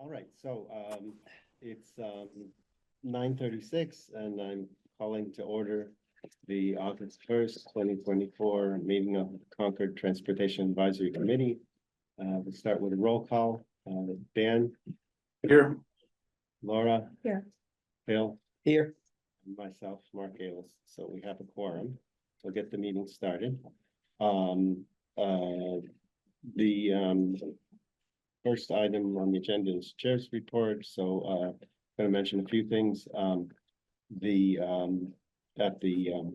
All right, so it's 9:36 and I'm calling to order the August 1st, 2024 meeting of the Concord Transportation Advisory Committee. We'll start with a roll call. Dan, Here. Laura, Here. Bill, Here. and myself, Mark Ailes. So we have a quorum. We'll get the meeting started. The first item on the agenda is chair's report, so I'm going to mention a few things. At the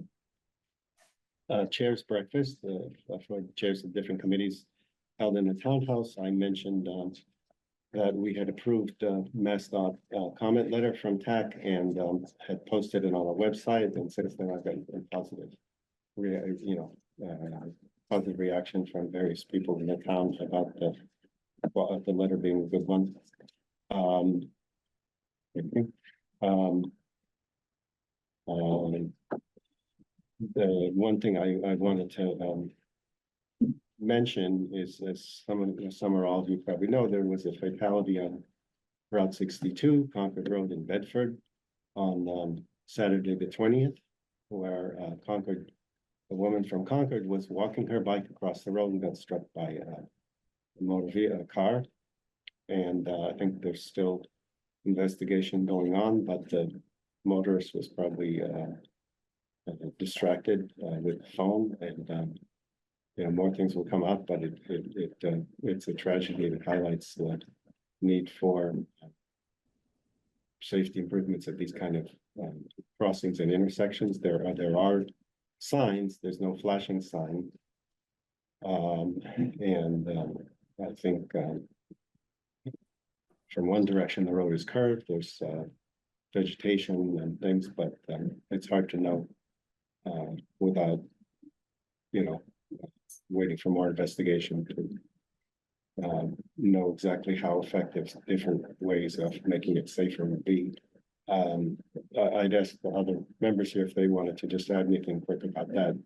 chair's breakfast for the chairs of different committees held in the townhouse, I mentioned that we had approved MassDOT comment letter from TAC and had posted it on our website, and since then I've gotten positive, positive reaction from various people in the town about the letter being a good one. The one thing I wanted to mention is, as some or all of you probably know, there was a fatality on Route 62, Concord Road in Bedford, on Saturday the 20th, where a woman from Concord was walking her bike across the road and got struck by a car. And I think there's still investigation going on, but the motorist was probably distracted with the phone, and more things will come up, but it's a tragedy that highlights the need for safety improvements at these kind of crossings and intersections. There are signs. There's no flashing sign, and I think from one direction the road is curved. There's vegetation and things, but it's hard to know without waiting for more investigation to know exactly how effective different ways of making it safer would be. I'd ask the other members here if they wanted to just add anything quick about that,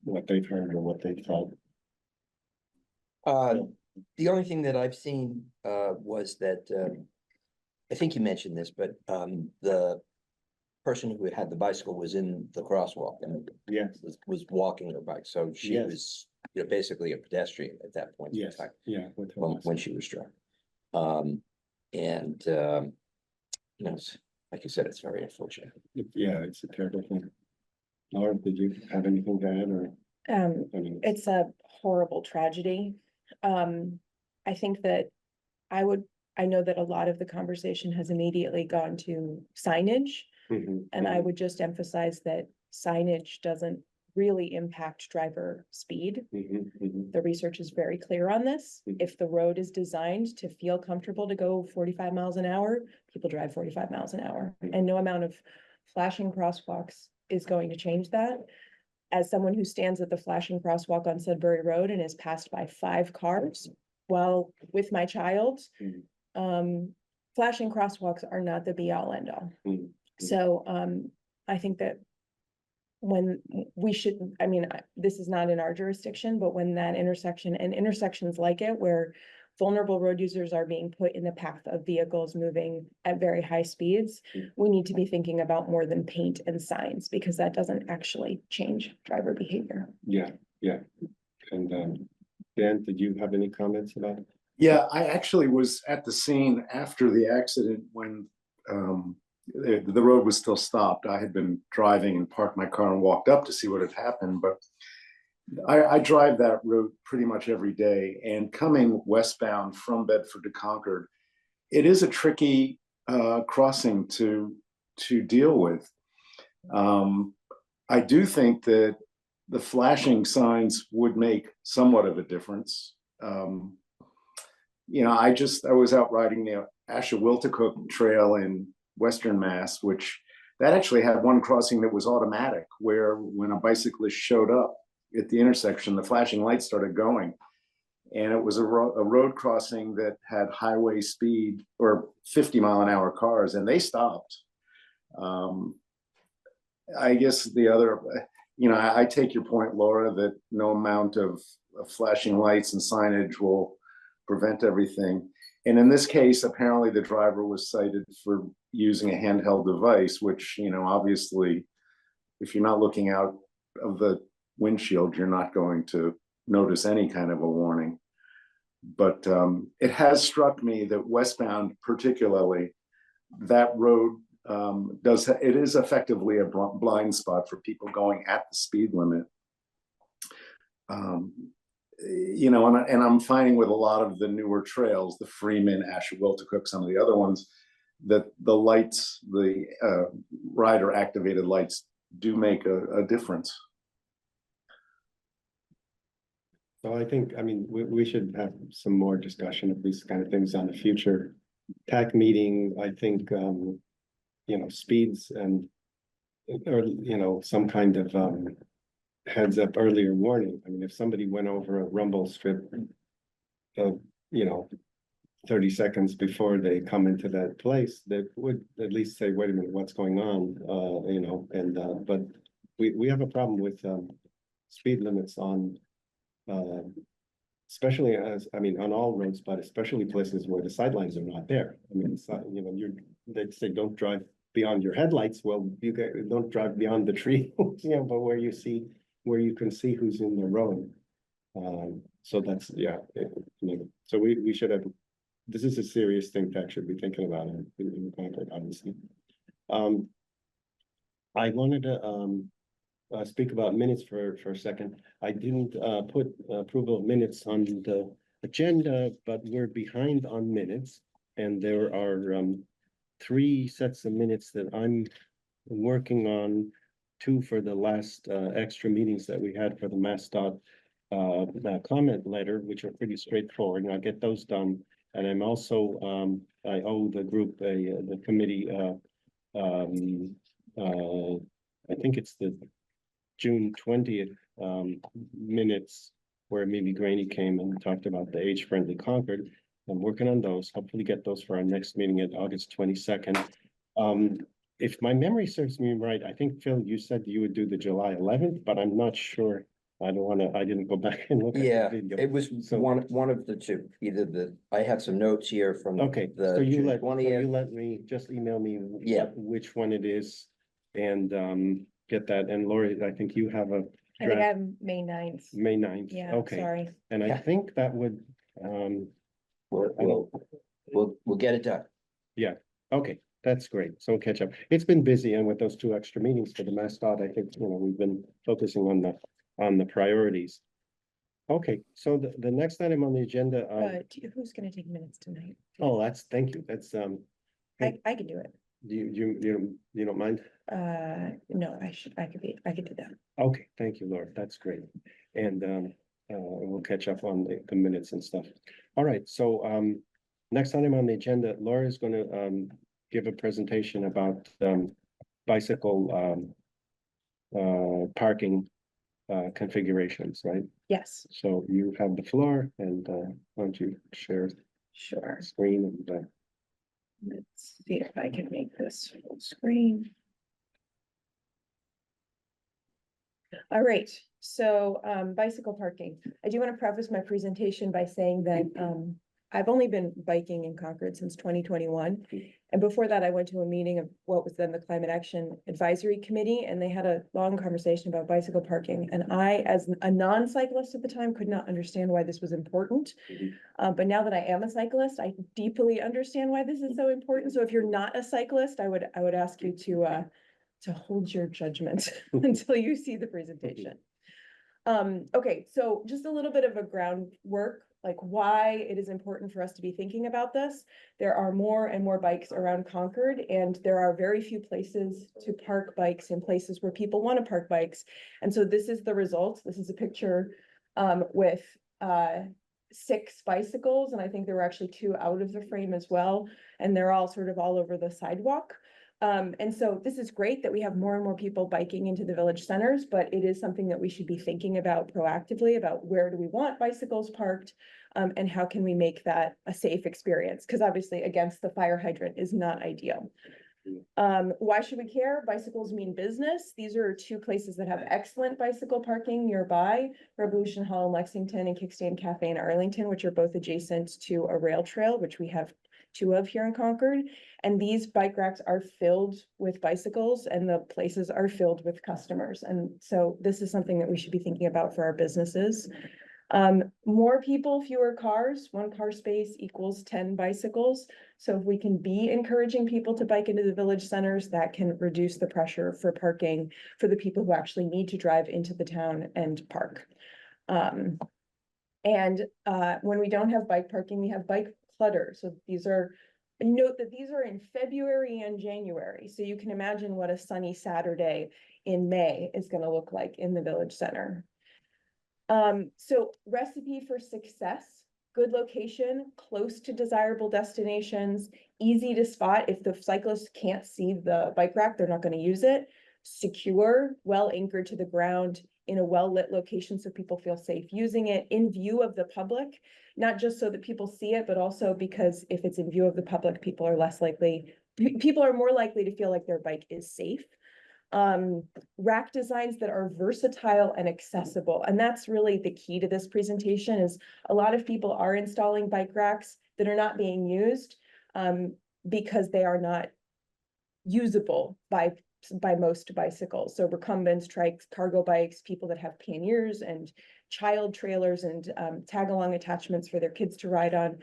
what they've heard or what they thought. The only thing that I've seen was that I think you mentioned this, but the person who had the bicycle was in the crosswalk and Yes. was walking her bike, so she Yes. was basically a pedestrian at that point. Yes, yeah. When she was struck, like you said, it's very unfortunate. Yeah, it's a terrible thing. Laura, did you have anything to add, or? It's a horrible tragedy. I think that I know that a lot of the conversation has immediately gone to signage. And I would just emphasize that signage doesn't really impact driver speed. The research is very clear on this. If the road is designed to feel comfortable to go 45 miles an hour, people drive 45 miles an hour. And no amount of flashing crosswalks is going to change that. As someone who stands at the flashing crosswalk on Sudbury Road and is passed by 5 cars while with my child, flashing crosswalks are not the be all end all. So I think that when we should, this is not in our jurisdiction, but when that intersection and intersections like it, where vulnerable road users are being put in the path of vehicles moving at very high speeds, we need to be thinking about more than paint and signs, because that doesn't actually change driver behavior. Yeah. And Dan, did you have any comments about it? Yeah, I actually was at the scene after the accident when the road was still stopped. I had been driving and parked my car and walked up to see what had happened, but I drive that road pretty much every day, and coming westbound from Bedford to Concord, it is a tricky crossing to deal with. I do think that the flashing signs would make somewhat of a difference. I was out riding the Ashawiltacook Trail in Western Mass, which that actually had one crossing that was automatic, where when a bicyclist showed up at the intersection, the flashing lights started going. And it was a road crossing that had highway speed or 50-mile-an-hour cars, and they stopped. I guess the other, I take your point, Laura, that no amount of flashing lights and signage will prevent everything. And in this case, apparently the driver was cited for using a handheld device, which, obviously, if you're not looking out of the windshield, you're not going to notice any kind of a warning. But it has struck me that westbound, particularly, that road it is effectively a blind spot for people going at the speed limit. And I'm finding with a lot of the newer trails, the Freeman, Asher-Wiltecook, some of the other ones, that the lights, the rider activated lights do make a difference. So I think, I mean, we should have some more discussion of these kind of things on the future TAC meeting. I think, speeds and, or, some kind of, heads up earlier warning. I mean, if somebody went over a rumble strip of, 30 seconds before they come into that place, they would at least say, wait a minute, what's going on? But we have a problem with speed limits on especially on all roads, but especially places where the sidelines are not there. I mean, they say don't drive beyond your headlights. Well, don't drive beyond the tree, but where you can see who's in the road. So that's, so we should have, this is a serious thing that should be thinking about in Concord, obviously. I wanted to speak about minutes for a second. I didn't put approval of minutes on the agenda, but we're behind on minutes. And there are 3 sets of minutes that I'm working on, 2 for the last extra meetings that we had for the MassDOT comment letter, which are pretty straightforward, and I'll get those done. And I'm also, I owe the group, the committee, I think it's the June 20th minutes where Mimi Graney came and talked about the age-friendly Concord. I'm working on those, hopefully get those for our next meeting at August 22nd. If my memory serves me right, I think, Phil, you said you would do the July 11th, but I'm not sure. I didn't go back and look at Yeah, the video. it was So- one of the two, either I have some notes here from. Okay, the so you June let 20th. me, just email me. Yeah. Which one it is and get that. And Lori, I think you have a I think I draft have May 9th. May 9th. Yeah, Okay, sorry. and I Yeah. think that would, We'll get it done. okay, that's great. So we'll catch up. It's been busy, and with those 2 extra meetings for the MassDOT, I think, we've been focusing on the priorities. Okay, so the next item on the agenda, Who's gonna take minutes tonight? thank you. That's, I can do it. you don't mind? No, I could do that. Okay, thank you, Laura. That's great. And we'll catch up on the minutes and stuff. All right, so next item on the agenda, Laura is going to give a presentation about bicycle parking configurations, right? Yes, So you have the floor, and why don't you share sure. the screen and Let's see if I can make this full screen. All right, so bicycle parking. I do want to preface my presentation by saying that I've only been biking in Concord since 2021. And before that, I went to a meeting of what was then the Climate Action Advisory Committee, and they had a long conversation about bicycle parking. And I, as a non-cyclist at the time, could not understand why this was important. But now that I am a cyclist, I deeply understand why this is so important. So if you're not a cyclist, I would ask you to hold your judgment until you see the presentation. Okay, so just a little bit of a groundwork, like why it is important for us to be thinking about this. There are more and more bikes around Concord, and there are very few places to park bikes in places where people want to park bikes. And so this is the result. This is a picture with 6 bicycles, and I think there were actually 2 out of the frame as well. And they're all sort of all over the sidewalk. And so this is great that we have more and more people biking into the village centers, but it is something that we should be thinking about proactively about where do we want bicycles parked, and how can we make that a safe experience? Because obviously against the fire hydrant is not ideal. Why should we care? Bicycles mean business. These are two places that have excellent bicycle parking nearby. Revolution Hall in Lexington and Kickstand Cafe in Arlington, which are both adjacent to a rail trail, which we have two of here in Concord. And these bike racks are filled with bicycles and the places are filled with customers. And so this is something that we should be thinking about for our businesses. More people, fewer cars, 1 car space equals 10 bicycles. So if we can be encouraging people to bike into the village centers, that can reduce the pressure for parking for the people who actually need to drive into the town and park. When we don't have bike parking, we have bike clutter. So note that these are in February and January. So you can imagine what a sunny Saturday in May is going to look like in the village center. So recipe for success, good location, close to desirable destinations, easy to spot. If the cyclist can't see the bike rack, they're not going to use it. Secure, well anchored to the ground in a well-lit location so people feel safe using it, in view of the public, not just so that people see it, but also because if it's in view of the public, people are more likely to feel like their bike is safe. Rack designs that are versatile and accessible. And that's really the key to this presentation. Is a lot of people are installing bike racks that are not being used because they are not usable by most bicycles. So recumbents, trikes, cargo bikes, people that have panniers and child trailers and tag-along attachments for their kids to ride on.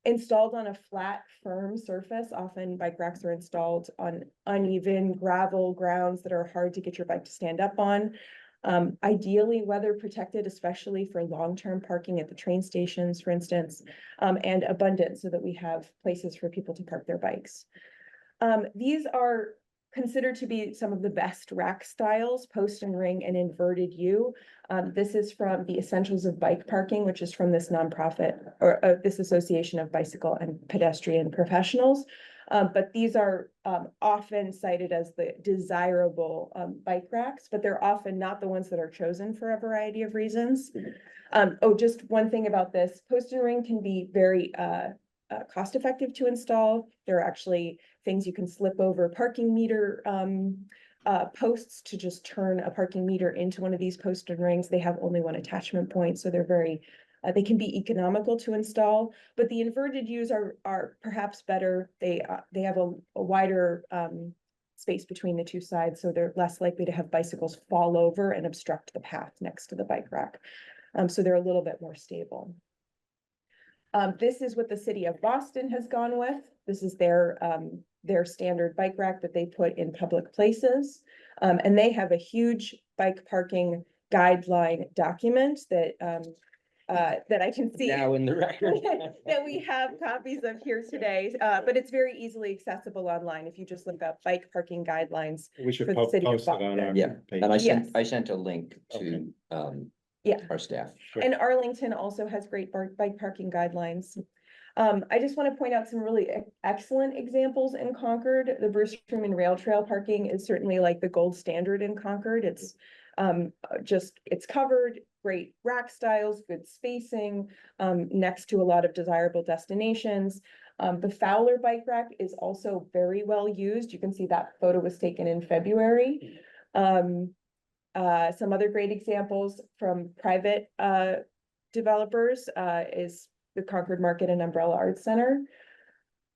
Installed on a flat, firm surface. Often bike racks are installed on uneven gravel grounds that are hard to get your bike to stand up on. Ideally weather protected, especially for long-term parking at the train stations, for instance, and abundant so that we have places for people to park their bikes. These are considered to be some of the best rack styles, post and ring and inverted U. This is from the Essentials of Bike Parking, which is from this nonprofit or this Association of Bicycle and Pedestrian Professionals. But these are often cited as the desirable bike racks, but they're often not the ones that are chosen for a variety of reasons. Just one thing about this, post and ring can be very cost effective to install. There are actually things you can slip over parking meter posts to just turn a parking meter into one of these post and rings. They have only one attachment point, so they're very they can be economical to install, but the inverted U's are perhaps better. They have a wider space between the two sides, so they're less likely to have bicycles fall over and obstruct the path next to the bike rack. So they're a little bit more stable. This is what the city of Boston has gone with. This is their standard bike rack that they put in public places. And they have a huge bike parking guideline document that I can see Now in the record. that we have copies of here today, but it's very easily accessible online if you just look up bike parking guidelines. We should For the city of post it on our Boston. Yeah, page. And I Yes. sent a link to Yeah. our staff. Sure. And Arlington also has great bike parking guidelines. I just want to point out some really excellent examples in Concord. The Bruce Truman Rail Trail parking is certainly like the gold standard in Concord. It's it's covered, great rack styles, good spacing, next to a lot of desirable destinations. The Fowler bike rack is also very well used. You can see that photo was taken in February. Some other great examples from private developers is the Concord Market and Umbrella Arts Center.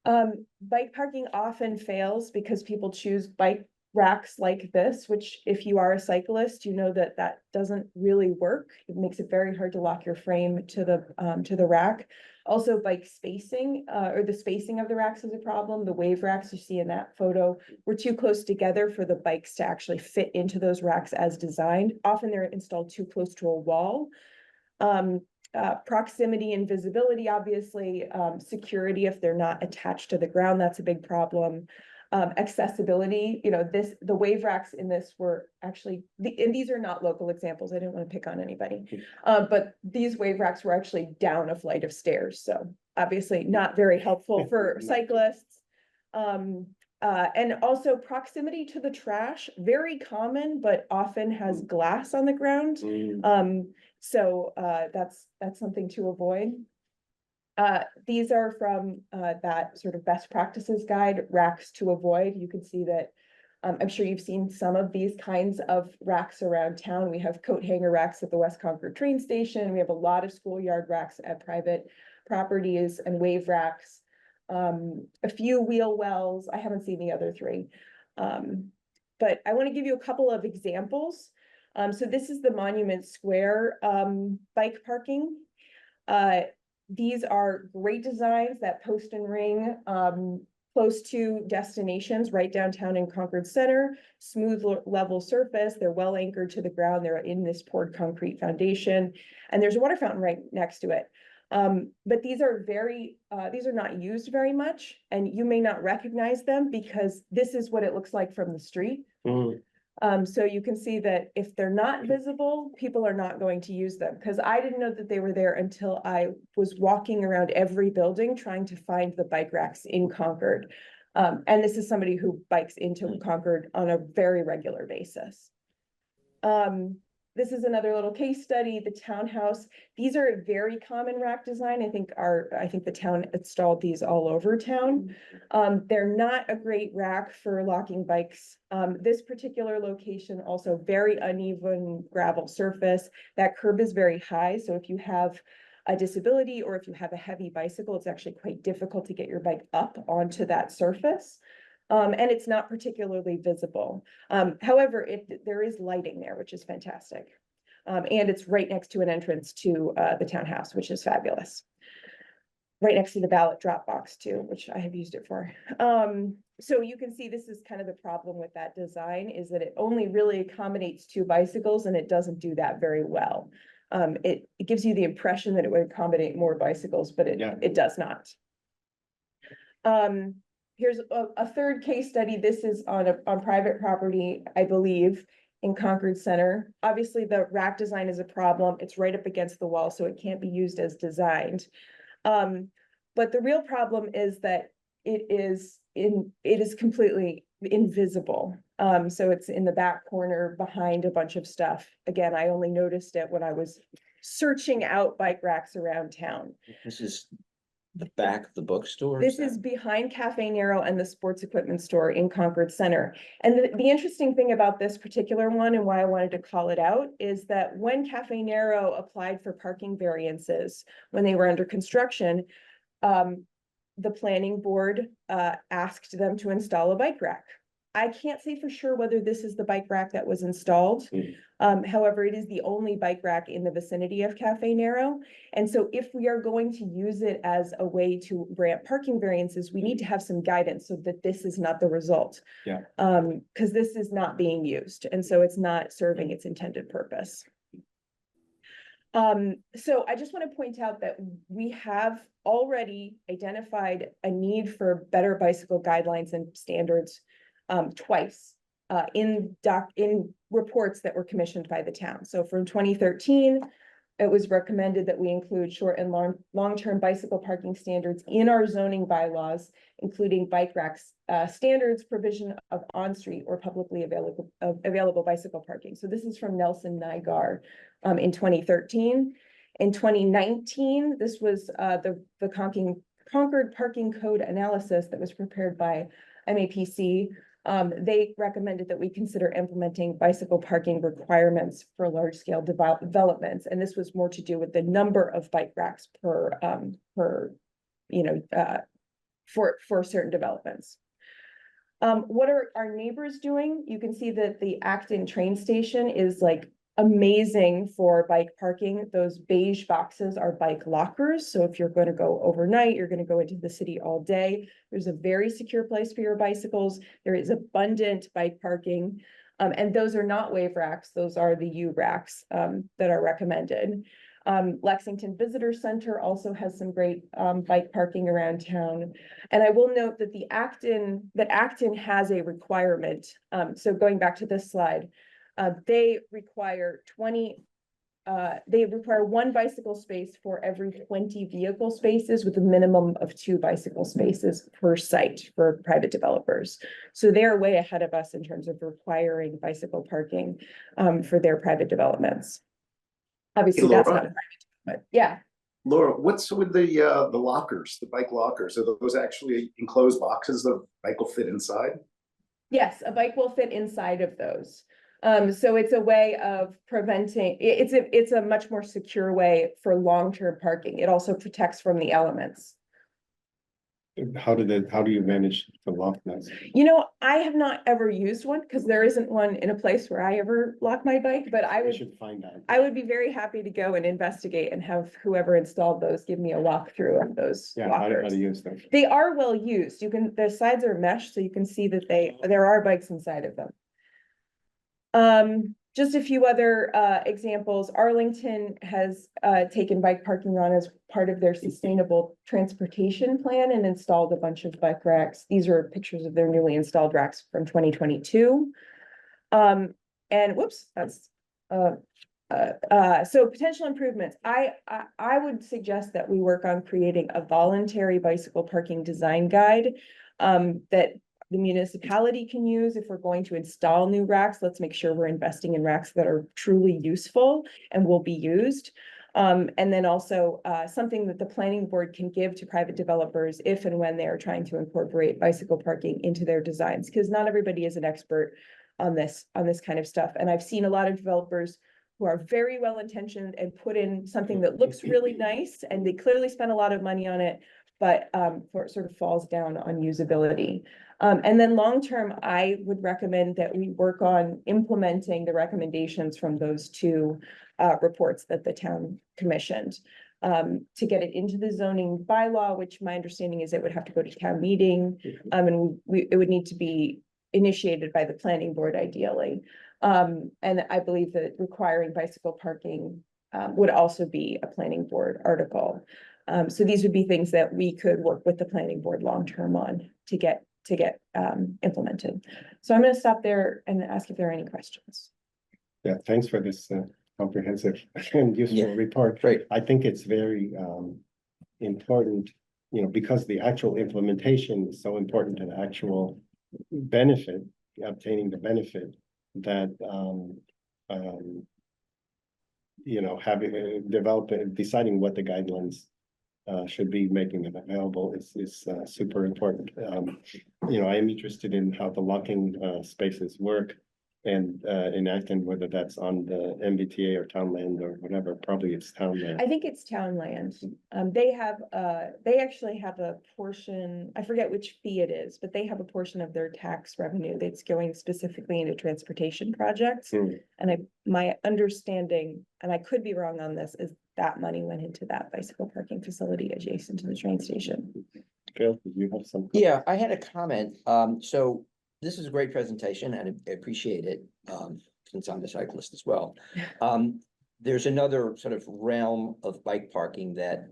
Bike parking often fails because people choose bike racks like this, which if you are a cyclist, you know that that doesn't really work. It makes it very hard to lock your frame to the rack. Also, bike spacing or the spacing of the racks is a problem. The wave racks you see in that photo were too close together for the bikes to actually fit into those racks as designed. Often they're installed too close to a wall. Proximity and visibility, obviously, security if they're not attached to the ground, that's a big problem. Accessibility, the wave racks in this were actually, and these are not local examples, I didn't want to pick on anybody. But these wave racks were actually down a flight of stairs, so obviously not very helpful for cyclists. And also proximity to the trash, very common, but often has glass on the ground. So that's something to avoid. These are from, that sort of best practices guide, racks to avoid. You can see that, I'm sure you've seen some of these kinds of racks around town. We have coat hanger racks at the West Concord train station. We have a lot of schoolyard racks at private properties and wave racks. A few wheel wells. I haven't seen the other three. But I want to give you a couple of examples. So this is the Monument Square, bike parking. These are great designs that post and ring, close to destinations right downtown in Concord Center, smooth level surface. They're well anchored to the ground. They're in this poured concrete foundation, and there's a water fountain right next to it. But these are not used very much, and you may not recognize them because this is what it looks like from the street. So you can see that if they're not visible, people are not going to use them, because I didn't know that they were there until I was walking around every building trying to find the bike racks in Concord. And this is somebody who bikes into Concord on a very regular basis. This is another little case study, the townhouse. These are a very common rack design. I think the town installed these all over town. They're not a great rack for locking bikes. This particular location also very uneven gravel surface. That curb is very high, so if you have a disability or if you have a heavy bicycle, it's actually quite difficult to get your bike up onto that surface. And it's not particularly visible. However, there is lighting there, which is fantastic. And it's right next to an entrance to the townhouse, which is fabulous. Right next to the ballot drop box too, which I have used it for. So you can see this is kind of the problem with that design, is that it only really accommodates 2 bicycles, and it doesn't do that very well. It gives you the impression that it would accommodate more bicycles, but it does not. Here's a third case study. This is on private property, I believe, in Concord Center. Obviously, the rack design is a problem. It's right up against the wall, so it can't be used as designed. But the real problem is that it is completely invisible. So it's in the back corner behind a bunch of stuff. Again, I only noticed it when I was searching out bike racks around town. This is the back of the bookstore? This is behind Cafe Nero and the sports equipment store in Concord Center. And the interesting thing about this particular one, and why I wanted to call it out, is that when Cafe Nero applied for parking variances, when they were under construction, the planning board asked them to install a bike rack. I can't say for sure whether this is the bike rack that was installed. However, it is the only bike rack in the vicinity of Cafe Nero. And so if we are going to use it as a way to grant parking variances, we need to have some guidance so that this is not the result. Yeah. Because this is not being used, and so it's not serving its intended purpose. So I just want to point out that we have already identified a need for better bicycle guidelines and standards twice in reports that were commissioned by the town. So from 2013, it was recommended that we include short and long-term bicycle parking standards in our zoning bylaws, including bike racks, standards, provision of on-street or publicly available bicycle parking. So this is from Nelson Nygaard in 2013. In 2019, this was the Concord Parking Code Analysis that was prepared by MAPC. They recommended that we consider implementing bicycle parking requirements for large-scale developments, and this was more to do with the number of bike racks for certain developments. What are our neighbors doing? You can see that the Acton train station is like amazing for bike parking. Those beige boxes are bike lockers. So if you're going to go overnight, you're going to go into the city all day. There's a very secure place for your bicycles. There is abundant bike parking. And those are not wave racks. Those are the U racks that are recommended. Lexington Visitor Center also has some great bike parking around town. And I will note that Acton has a requirement. So going back to this slide, they require 1 bicycle space for every 20 vehicle spaces, with a minimum of 2 bicycle spaces per site for private developers. So they're way ahead of us in terms of requiring bicycle parking for their private developments. Obviously, that's not a private development. Yeah. Laura, what's with the lockers, the bike lockers? Are those actually enclosed boxes the bike will fit inside? Yes, a bike will fit inside of those. So it's a way of preventing, it's a much more secure way for long-term parking. It also protects from the elements. How do you manage to lock those? You know, I have not ever used one because there isn't one in a place where I ever lock my bike, but I should find out. I would be very happy to go and investigate and have whoever installed those give me a walkthrough of those Yeah, how to lockers. use them. They are well used. You can, the sides are mesh, so you can see that there are bikes inside of them. Just a few other examples. Arlington has taken bike parking on as part of their sustainable transportation plan and installed a bunch of bike racks. These are pictures of their newly installed racks from 2022. And whoops, that's so potential improvements. I would suggest that we work on creating a voluntary bicycle parking design guide that the municipality can use if we're going to install new racks. Let's make sure we're investing in racks that are truly useful and will be used. And then also something that the planning board can give to private developers if and when they are trying to incorporate bicycle parking into their designs, because not everybody is an expert on this kind of stuff. And I've seen a lot of developers who are very well intentioned and put in something that looks really nice and they clearly spent a lot of money on it, but it sort of falls down on usability. And then long-term, I would recommend that we work on implementing the recommendations from those two reports that the town commissioned to get it into the zoning bylaw, which my understanding is it would have to go to town meeting. And it would need to be initiated by the planning board ideally. And I believe that requiring bicycle parking would also be a planning board article. So these would be things that we could work with the planning board long-term on to get implemented. So I'm going to stop there and ask if there are any questions. Yeah, thanks for this comprehensive and useful Yeah, report. great. I think it's very important, because the actual implementation is so important to the actual benefit, obtaining the benefit that deciding what the guidelines should be, making them available is super important. I am interested in how the locking spaces work and enacting, whether that's on the MBTA or town land or whatever. Probably it's town land. I think it's town land. They actually have a portion, I forget which fee it is, but they have a portion of their tax revenue that's going specifically into transportation projects. And my understanding, and I could be wrong on this, is that money went into that bicycle parking facility adjacent to the train station. Phil, did you have some? Yeah, I had a comment. So this is a great presentation and I appreciate it, since I'm a cyclist as well. There's another sort of realm of bike parking that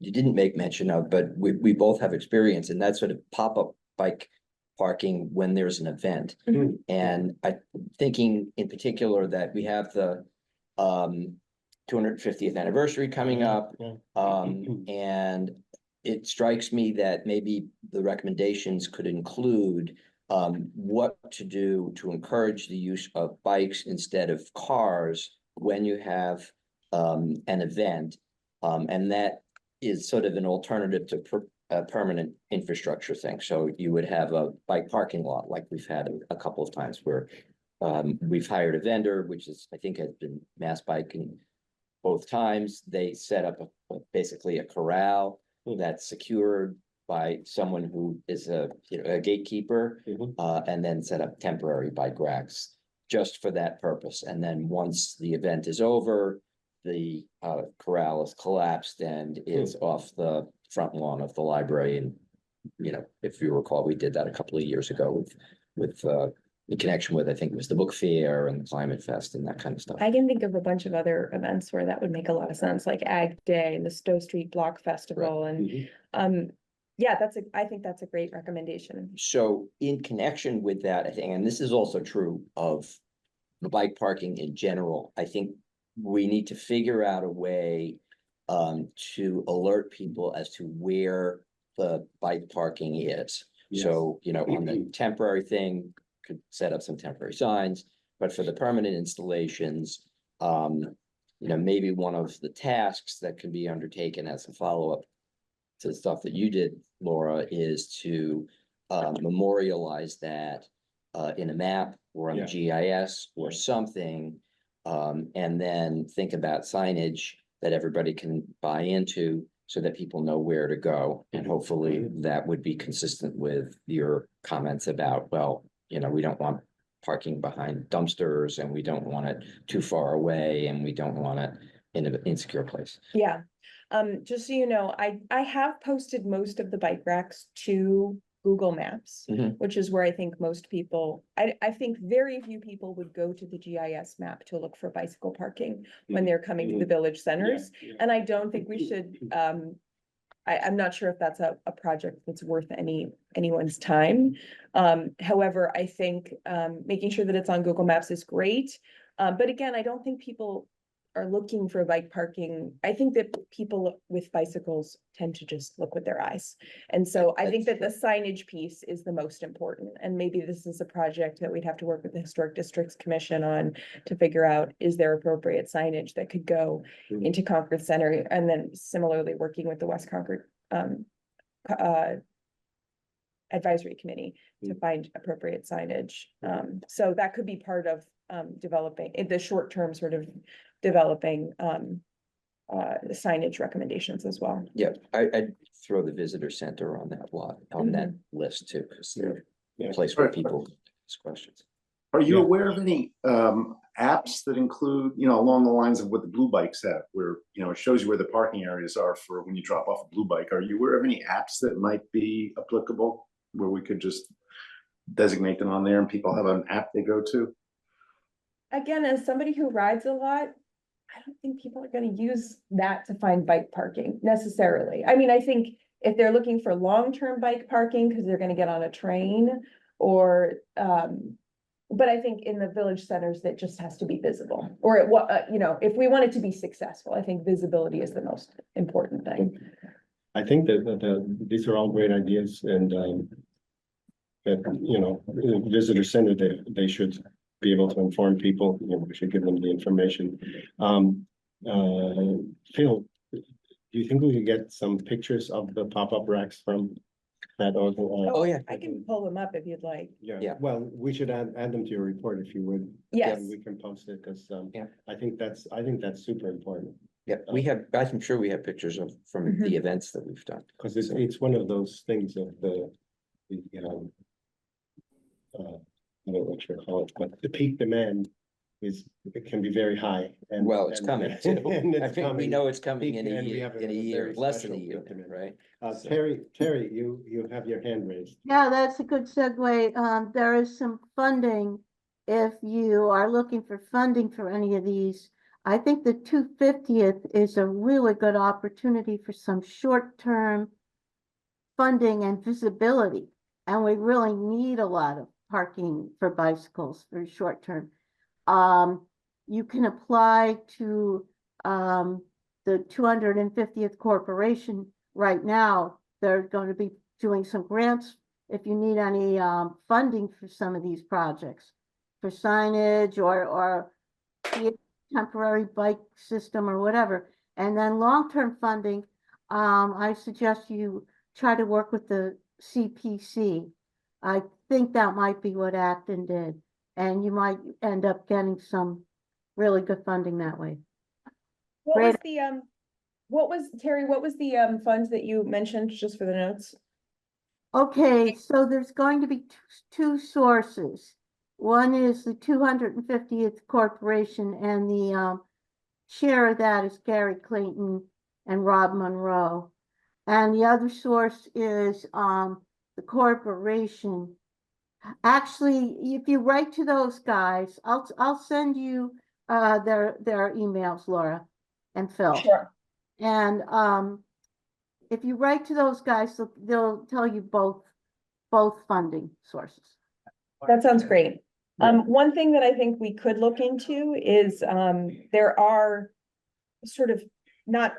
you didn't make mention of, but we both have experience, and that's sort of pop-up bike parking when there's an event. And I'm thinking in particular that we have the 250th anniversary coming up. And it strikes me that maybe the recommendations could include what to do to encourage the use of bikes instead of cars when you have an event. And that is sort of an alternative to a permanent infrastructure thing. So you would have a bike parking lot like we've had a couple of times where we've hired a vendor, which is, I think, has been Mass Biking both times. They set up basically a corral that's secured by someone who is a gatekeeper, and then set up temporary bike racks just for that purpose. And then once the event is over, the corral is collapsed and is off the front lawn of the library. And, if you recall, we did that a couple of years ago with in connection with, I think it was the book fair and the Climate Fest and that kind of stuff. I can think of a bunch of other events where that would make a lot of sense, like Ag Day and the Stowe Street Block Festival. And yeah, I think that's a great recommendation. So in connection with that, I think, and this is also true of the bike parking in general, I think we need to figure out a way to alert people as to where the bike parking is. Yes. So, on the temporary thing, could set up some temporary signs, but for the permanent installations, maybe one of the tasks that can be undertaken as a follow-up to the stuff that you did, Laura, is to memorialize that in a map or on the GIS or something. And then think about signage that everybody can buy into so that people know where to go. And hopefully that would be consistent with your comments about, well, we don't want parking behind dumpsters and we don't want it too far away and we don't want it in an insecure place. Yeah, just so you know, I have posted most of the bike racks to Google Maps, Mhm. which is where I think most people, I think very few people would go to the GIS map to look for bicycle parking when they're coming to the village centers. Yeah, yeah. And I don't think we should, I'm not sure if that's a project that's worth anyone's time. However, I think, making sure that it's on Google Maps is great. But again, I don't think people are looking for bike parking. I think that people with bicycles tend to just look with their eyes. And so I think that the signage piece is the most important. And maybe this is a project that we'd have to work with the Historic Districts Commission on to figure out, is there appropriate signage that could go into Concord Center? And then similarly working with the West Concord Advisory Committee to find appropriate signage. So that could be part of developing, in the short term, sort of developing the signage recommendations as well. Yeah, I'd throw the visitor center on that lot, on that Mm-hmm. list too, because they're Yeah. a place where Right. people ask questions. Are you Yeah. aware of any apps that include, along the lines of what the Blue Bikes have, where, it shows you where the parking areas are for when you drop off a Blue Bike? Are you aware of any apps that might be applicable where we could just designate them on there and people have an app they go to? Again, as somebody who rides a lot, I don't think people are gonna use that to find bike parking necessarily. I mean, I think if they're looking for long-term bike parking, because they're gonna get on a train or, but I think in the village centers, that just has to be visible. Or if we want it to be successful, I think visibility is the most important thing. I think that these are all great ideas and that, visitor center, they should be able to inform people, we should give them the information. Phil, do you think we could get some pictures of the pop-up racks from that? Oh, yeah. I can pull them up if you'd like. Yeah. Yeah, well, we should add them to your report if you would. Yes. We can post it, because Yeah. I think that's super important. Yeah, I'm sure we have pictures from the events that we've done. Because it's one of those things of I don't know what you call it, but the peak demand it can be very high. And Well, it's coming too. and I it's think we coming. know it's coming in a And we year, have in a a year, very less than a special year, peak demand. right? So- Terry, you have your hand raised. Yeah, that's a good segue. There is some funding. If you are looking for funding for any of these, I think the 250th is a really good opportunity for some short-term funding and visibility. And we really need a lot of parking for bicycles for short term. You can apply to the 250th Corporation right now. They're going to be doing some grants if you need any funding for some of these projects, for signage or temporary bike system or whatever. And then long-term funding, I suggest you try to work with the CPC. I think that might be what Acton did, and you might end up getting some really good funding that way. What was Terry, what was the funds that you mentioned, just for the notes? Okay, so there's going to be two sources. One is the 250th Corporation, and the chair of that is Gary Clayton and Rob Monroe. And the other source is the corporation. Actually, if you write to those guys, I'll send you their emails, Laura and Phil. Sure. And if you write to those guys, they'll tell you both funding sources. That sounds great. One thing that I think we could look into is there are sort of not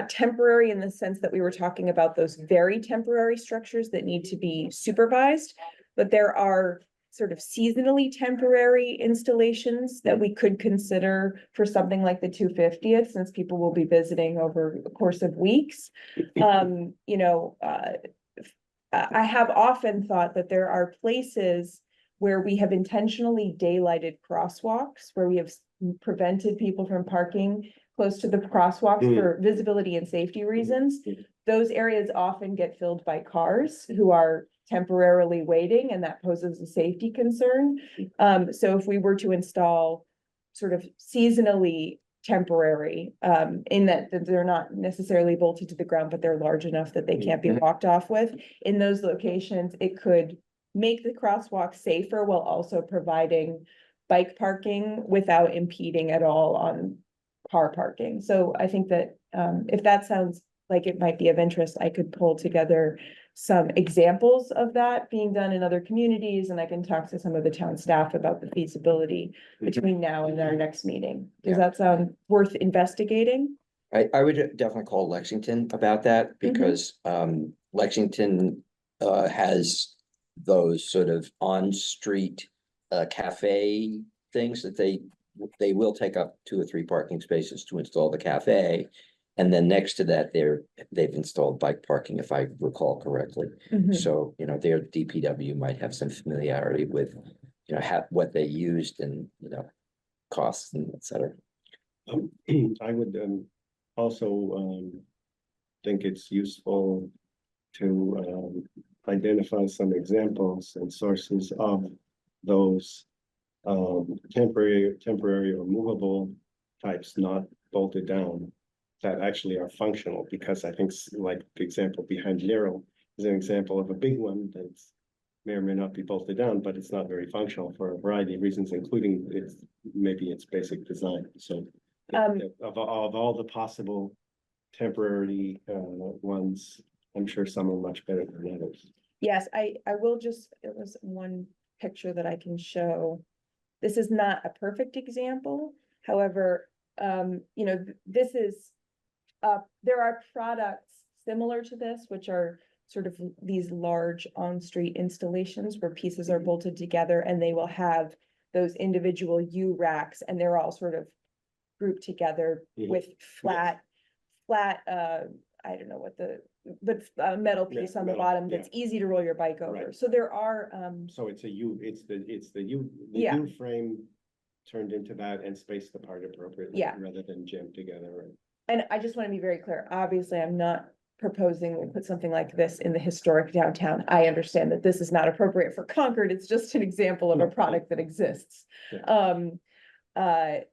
temporary in the sense that we were talking about those very temporary structures that need to be supervised, but there are sort of seasonally temporary installations that we could consider for something like the 250th, since people will be visiting over the course of weeks. You know, I have often thought that there are places where we have intentionally daylighted crosswalks, where we have prevented people from parking close to the crosswalks for visibility and safety reasons. Those areas often get filled by cars who are temporarily waiting, and that poses a safety concern. So if we were to install sort of seasonally temporary, in that they're not necessarily bolted to the ground, but they're large enough that they can't be walked off with, in those locations, it could make the crosswalk safer while also providing bike parking without impeding at all on car parking. So I think that, if that sounds like it might be of interest, I could pull together some examples of that being done in other communities, and I can talk to some of the town staff about the feasibility between now and our next meeting. Does that sound worth investigating? I would definitely call Lexington about that, because Lexington has those sort of on-street cafe things that they will take up 2 or 3 parking spaces to install the cafe. And then next to that, they've installed bike parking, if I recall correctly. So, you know, their DPW might have some familiarity with, you know, what they used and, you know, costs and et cetera. I would also think it's useful to identify some examples and sources of those temporary or movable types not bolted down that actually are functional, because I think like the example behind Nero is an example of a big one that's may or may not be bolted down, but it's not very functional for a variety of reasons, including its basic design. So of all the possible temporary ones, I'm sure some are much better than others. Yes, I will just, it was one picture that I can show. This is not a perfect example. However, you know, this is, there are products similar to this, which are sort of these large on-street installations where pieces are bolted together, and they will have those individual U racks, and they're all sort of grouped together with flat, I don't know what but a metal piece on the bottom that's easy to roll your bike over. Right. So there are, So it's the U Yeah. U frame turned into that and spaced apart appropriately. Yeah. Rather than jammed together. and I just want to be very clear, obviously, I'm not proposing we put something like this in the historic downtown. I understand that this is not appropriate for Concord. It's just an example of a product that exists.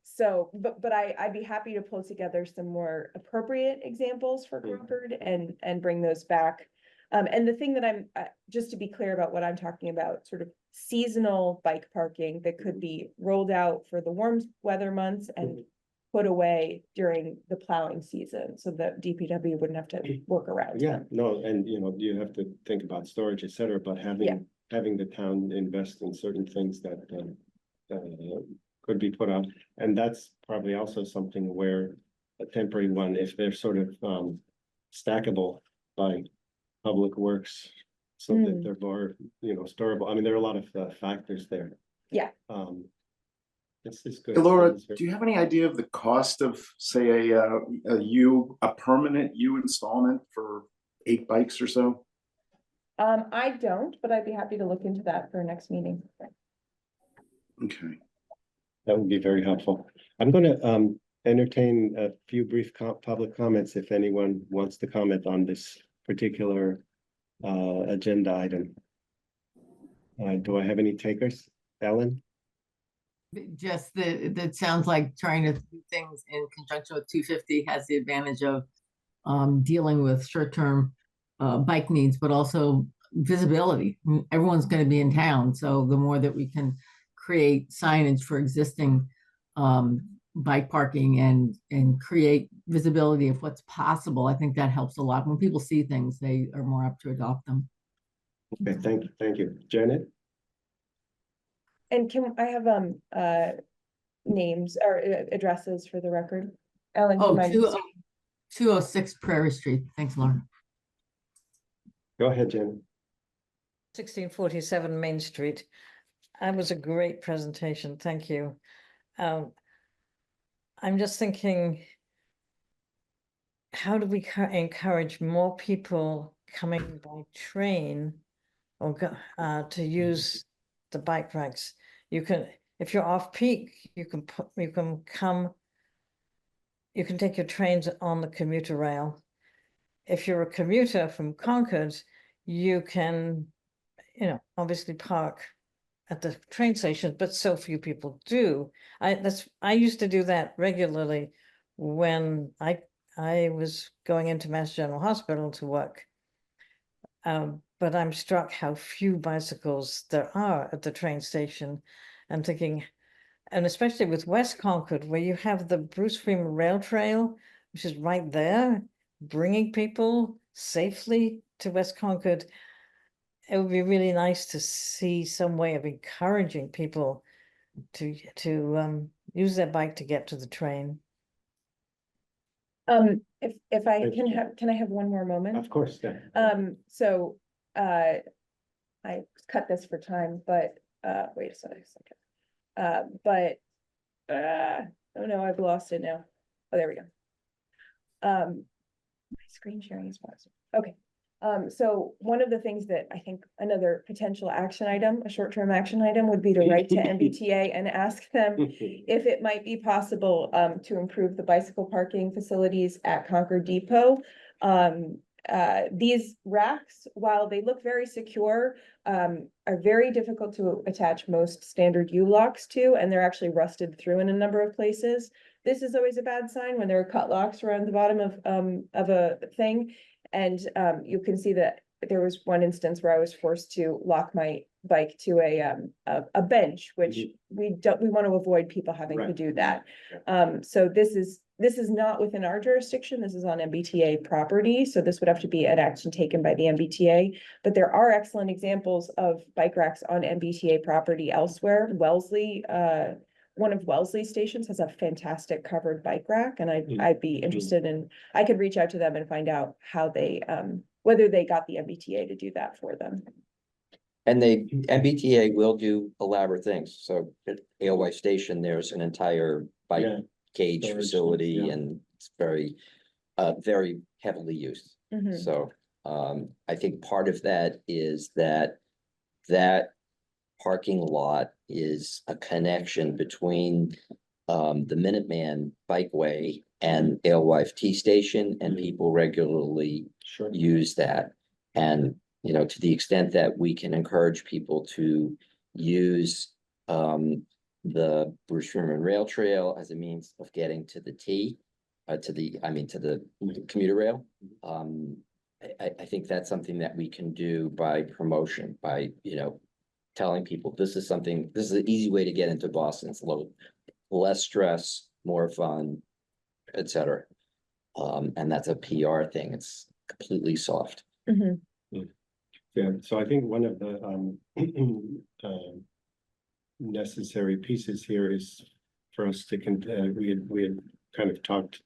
So, but I'd be happy to pull together some more appropriate examples for Concord and bring those back. And the thing that I'm, just to be clear about what I'm talking about, sort of seasonal bike parking that could be rolled out for the warm weather months and put away during the plowing season, so that DPW wouldn't have to work around. Yeah, no, and you know, you have to think about storage, et cetera, but having the town invest in certain things that could be put on. And that's probably also something where a temporary one, if they're sort of stackable by Public Works, so that they're more, you know, storable. I mean, there are a lot of factors there. Yeah. This is good. Hey, Laura, do you have any idea of the cost of, say, a permanent U installment for 8 bikes or so? I don't, but I'd be happy to look into that for our next meeting. Okay. That would be very helpful. I'm gonna entertain a few brief public comments if anyone wants to comment on this particular agenda item. Do I have any takers? Ellen? Just that sounds like trying to do things in conjunction with 250 has the advantage of dealing with short-term bike needs, but also visibility. I mean, everyone's going to be in town, so the more that we can create signage for existing bike parking and create visibility of what's possible, I think that helps a lot. When people see things, they are more apt to adopt them. Okay, thank you. Janet? And can I have names or addresses for the record? Ellen, do you Oh, mind? 206 Prairie Street. Thanks, Lauren. Go ahead, Janet. 1647 Main Street. That was a great presentation. Thank you. I'm just thinking, how do we encourage more people coming by train or to use the bike racks? You can, if you're off peak, you can take your trains on the commuter rail. If you're a commuter from Concord, you can, obviously park at the train station, but so few people do. I used to do that regularly when I was going into Mass General Hospital to work. But I'm struck how few bicycles there are at the train station. I'm thinking, and especially with West Concord, where you have the Bruce Freeman Rail Trail, which is right there, bringing people safely to West Concord. It would be really nice to see some way of encouraging people to use their bike to get to the train. If I Thank you. can I have one more moment? Of course, yeah. So, I cut this for time, but, wait a second. Oh no, I've lost it now. Oh, there we go. My screen sharing is paused. Okay. So one of the things that I think another potential action item, a short-term action item, would be to write to MBTA and ask them if it might be possible to improve the bicycle parking facilities at Concord Depot. These racks, while they look very secure, are very difficult to attach most standard U-locks to, and they're actually rusted through in a number of places. This is always a bad sign when there are cut locks around the bottom of a thing. And you can see that there was one instance where I was forced to lock my bike to a bench, which we want to avoid people having to Right. do that. So this is not within our jurisdiction. This is on MBTA property. So this would have to be an action taken by the MBTA. But there are excellent examples of bike racks on MBTA property elsewhere. Wellesley, one of Wellesley's stations has a fantastic covered bike rack, and I'd be interested in, I could reach out to them and find out how they, whether they got the MBTA to do that for them. And MBTA will do elaborate things. So at Alewife Station, there's an entire bike Yeah. cage Storage, facility, yeah. and it's very, very heavily used. Mhm. So I think part of that is that parking lot is a connection between the Minuteman Bikeway and Alewife T Station, and Mhm. people regularly Sure. use that. And, to the extent that we can encourage people to use the Bruce Freeman Rail Trail as a means of getting to the to the commuter rail. I think that's something that we can do by promotion, by, telling people this is an easy way to get into Boston. It's less stress, more fun, etc. And that's a PR thing. It's completely soft. Mhm. Yeah, so I think one of the necessary pieces here is for us to we had kind of talked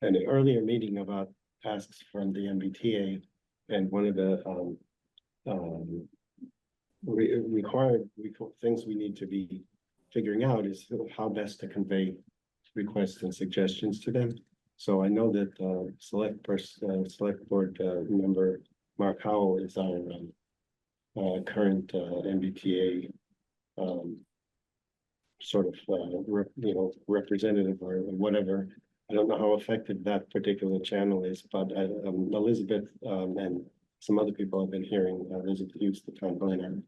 in an earlier meeting about tasks from the MBTA, and one of the required things we need to be figuring out is how best to convey requests and suggestions to them. So I know that select board member Mark Howell is our current MBTA sort of representative or whatever. I don't know how effective that particular channel is, but Elizabeth and some other people I've been hearing, Elizabeth Hughes, the town planner,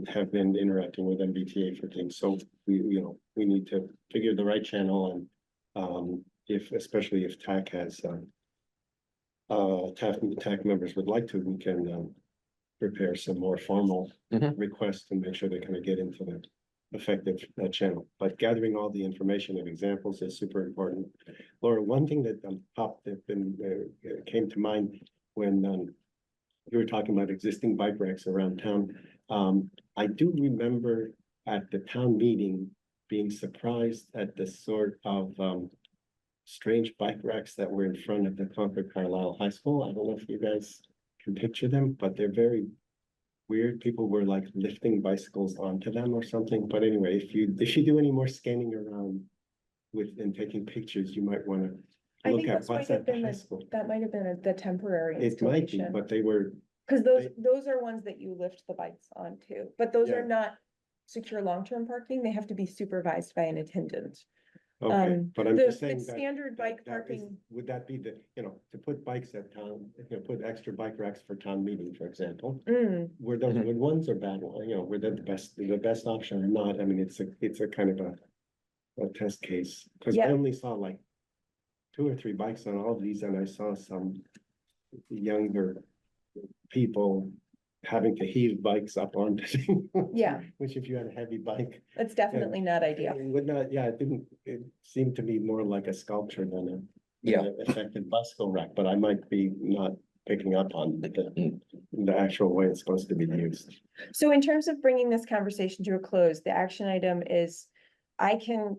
have been interacting with MBTA for things. So we need to figure the right channel, and especially if TAC has TAC members would like to, we can prepare some more formal requests and make sure they kind of get into the effective channel. But gathering all the information and examples is super important. Laura, one thing that came to mind when you were talking about existing bike racks around town. I do remember at the town meeting being surprised at the sort of strange bike racks that were in front of the Concord Carlisle High School. I don't know if you guys can picture them, but they're very weird. People were like lifting bicycles onto them or something. But anyway, if you do any more scanning around with and taking pictures, you might want to I look think at those might what's have at the been, high school. that might have been the temporary It might be, installation. but they were, Cause they- those are ones that you lift the bikes onto, but those are Yeah. not secure long-term parking. They have to be supervised by an attendant. okay, but I'm just The saying that. standard bike that is- parking, Would that be the, to put bikes at town, put extra bike racks for town meeting, for example? Were those Mhm. good ones or bad ones, were they the best option or not? I mean, it's a kind of a test case, cause I Yeah. only saw like 2 or 3 bikes on all of these, and I saw some younger people having to heave bikes up onto things. Yeah. Which if you had a heavy bike, that's definitely not ideal. it would not, yeah, it seemed to be more like a sculpture than a. Yeah. an effective bicycle rack, but I might be not picking up on the actual way it's supposed to be used. So in terms of bringing this conversation to a close, the action item is, I can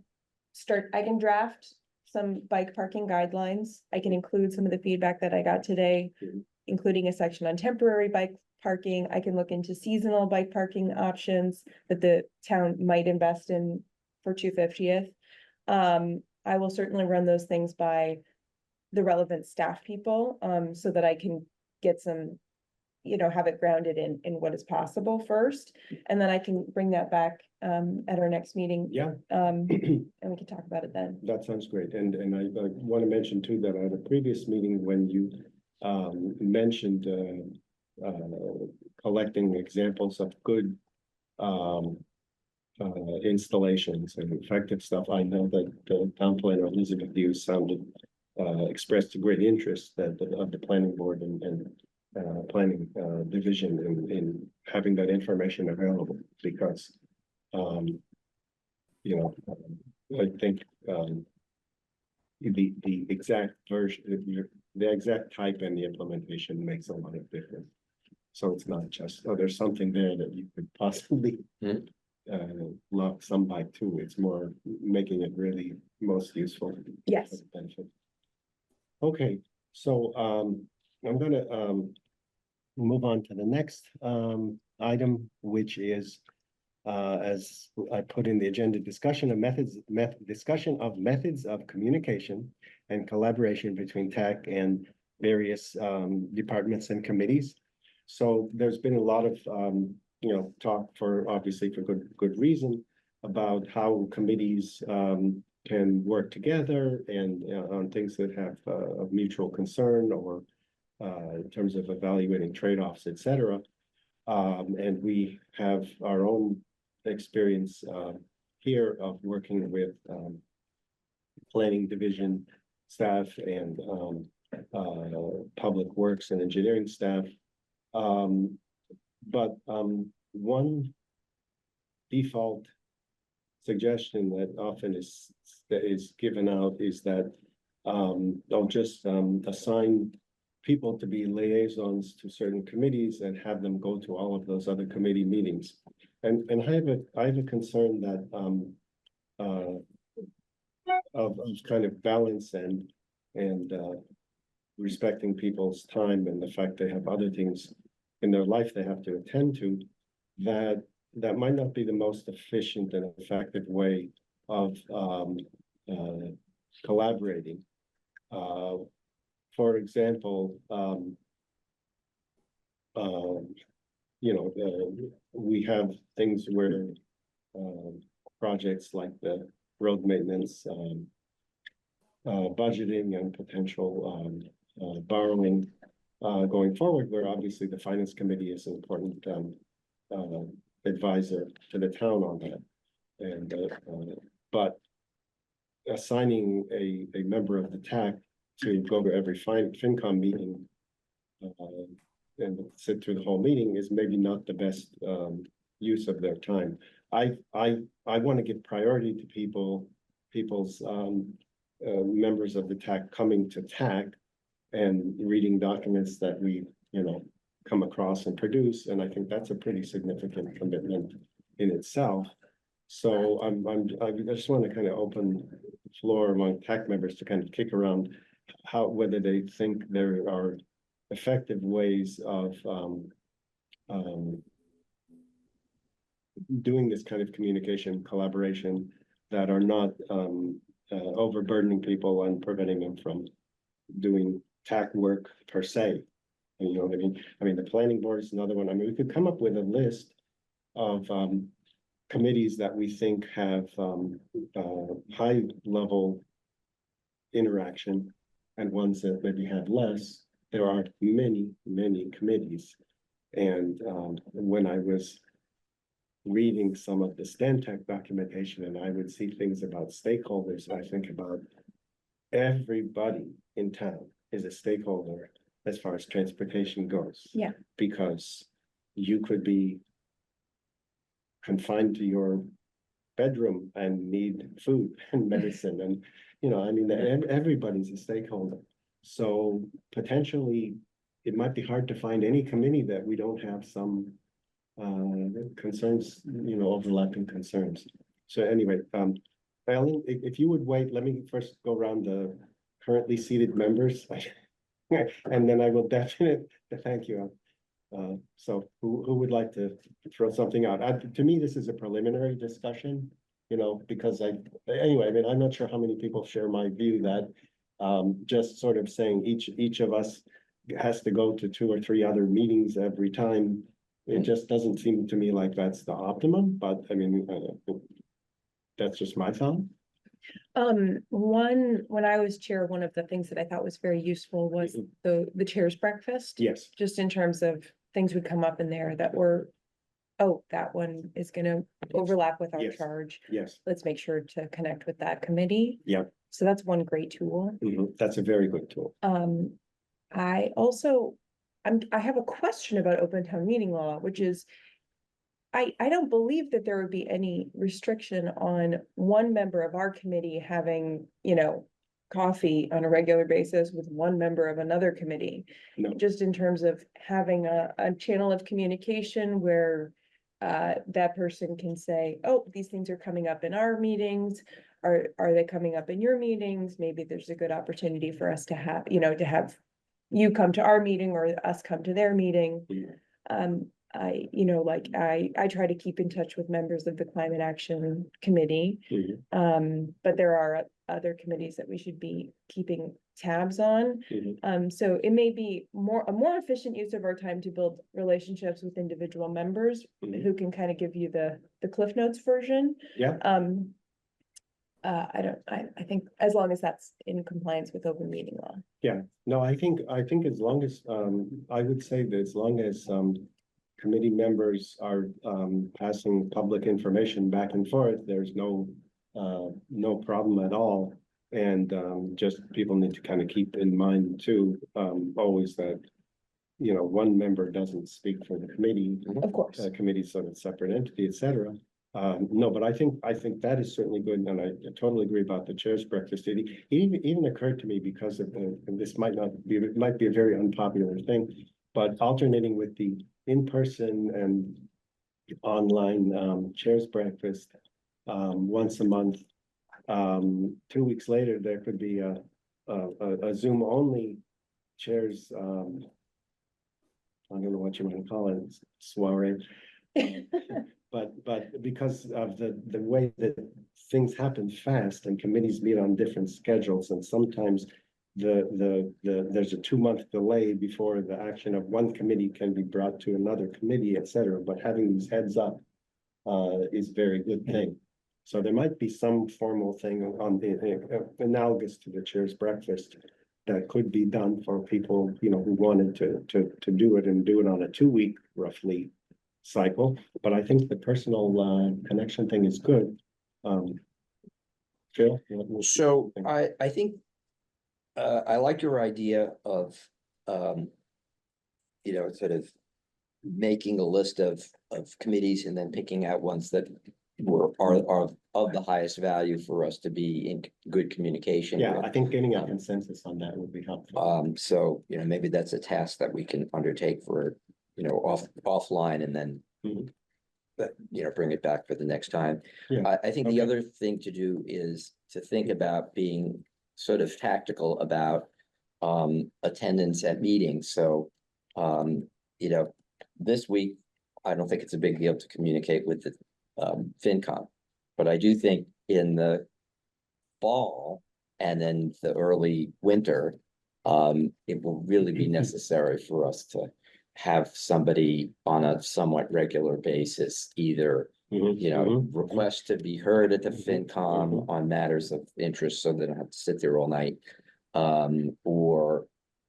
draft some bike parking guidelines. I can include some of the feedback that I got today, Mhm. including a section on temporary bike parking. I can look into seasonal bike parking options that the town might invest in for 250th. I will certainly run those things by the relevant staff people, so that I can get some, have it grounded in what is possible first. And then I can bring that back, at our next meeting. Yeah. And we can talk about it then. That sounds great, and I want to mention too that at a previous meeting, when you mentioned collecting examples of good installations and effective stuff, I know that the town planner Elizabeth Hughes expressed a great interest of the planning board and planning division in having that information available, because I think the exact version, the exact type and the implementation makes a lot of difference. So it's not just, oh, there's something there that you could possibly Mhm. lock some bike to. It's more making it really most useful. for Yes. the benefit. Okay, so I'm gonna move on to the next item, which is as I put in the agenda, discussion of methods of communication and collaboration between TAC and various departments and committees. So there's been a lot of talk obviously for good reason about how committees can work together and on things that have of mutual concern, or in terms of evaluating trade-offs, et cetera. And we have our own experience here of working with planning division staff and public works and engineering staff. But one default suggestion that often is given out is that they'll just assign people to be liaisons to certain committees and have them go to all of those other committee meetings. And I have a concern that of kind of balance and respecting people's time and the fact they have other things in their life they have to attend to, that might not be the most efficient and effective way of collaborating. For example, we have things where projects like the road maintenance, budgeting and potential borrowing going forward, where obviously the finance committee is an important advisor to the town on that. And but assigning a member of the TAC to go to every FinCom meeting and sit through the whole meeting is maybe not the best use of their time. I want to give priority to people's members of the TAC coming to TAC and reading documents that we come across and produce, and I think that's a pretty significant commitment in itself. So I just want to kind of open the floor among TAC members to kind of kick around whether they think there are effective ways of doing this kind of communication, collaboration that are not overburdening people and preventing them from doing TAC work per se. You know what I mean? I mean, the planning board is another one. I mean, we could come up with a list of committees that we think have high level interaction and ones that maybe have less. There are many, many committees. And when I was reading some of the Stantec documentation and I would see things about stakeholders, I think about everybody in town is a stakeholder as far as transportation goes. Yeah. Because you could be confined to your bedroom and need food and medicine and, you know, I mean, everybody's a stakeholder. So potentially, it might be hard to find any committee that we don't have some concerns, you know, overlapping concerns. So anyway, Ellen, if you would wait, let me first go around the currently seated members. And then I will definitely thank you. So who would like to throw something out? To me, this is a preliminary discussion, you know, because anyway, I mean, I'm not sure how many people share my view that just sort of saying each of us has to go to 2 or 3 other meetings every time. It just doesn't seem to me like that's the optimum, but I mean, that's just my thought. When I was chair, one of the things that I thought was very useful was the chair's breakfast. Yes, Just in terms of things would come up in there that were, oh, that one is gonna overlap with our Yes. charge. yes, Let's make sure to connect with that committee. Yep. So that's one great tool. that's a very good tool. I also, I have a question about open town meeting law, which is, I don't believe that there would be any restriction on one member of our committee having, you know, coffee on a regular basis with one member of another committee. No. Just in terms of having a channel of communication where that person can say, oh, these things are coming up in our meetings. Are they coming up in your meetings? Maybe there's a good opportunity for us to have, you know, to have you come to our meeting or us come to their meeting. You know, like I try to keep in touch with members of the Climate Action Committee. But there are other committees that we should be keeping tabs on. So it may be a more efficient use of our time to build relationships with individual members who can kind of give you the Cliff Notes version. Yeah. I think as long as that's in compliance with open meeting law. Yeah, no, I think as long as, I would say that as long as, committee members are, passing public information back and forth, there's no problem at all. And, just people need to kind of keep in mind too, always that, you know, one member doesn't speak for the committee. Of course. Committee's sort of separate entity, et cetera. No, but I think that is certainly good, and I totally agree about the chair's breakfast. It even occurred to me because of and this might be a very unpopular thing, but alternating with the in-person and online chair's breakfast once a month. 2 weeks later, there could be a Zoom only chairs. I don't know what you want to call it, soiree. But because of the way that things happen fast and committees meet on different schedules, and sometimes there's a 2-month delay before the action of one committee can be brought to another committee, et cetera. But having these heads up is a very good thing. So there might be some formal thing on the analogous to the chair's breakfast that could be done for people, you know, who wanted to do it and do it on a 2-week roughly cycle. But I think the personal connection thing is good. Phil? So I think I like your idea of, you know, sort of making a list of committees and then picking out ones that are of the highest value for us to be in good communication. Yeah, with. I think getting a consensus on that would be helpful. So, you know, maybe that's a task that we can undertake for, you know, offline and then, you know, bring it back for the next time. Yeah. I think the other thing to do is to think about being sort of tactical about attendance at meetings. So, you know, this week, I don't think it's a big deal to communicate with FinCom. But I do think in the fall and then the early winter, it will really be necessary for us to have somebody on a somewhat regular basis, either, you know, request to be heard at the FinCom on matters of interest, so they don't have to sit there all night. Or,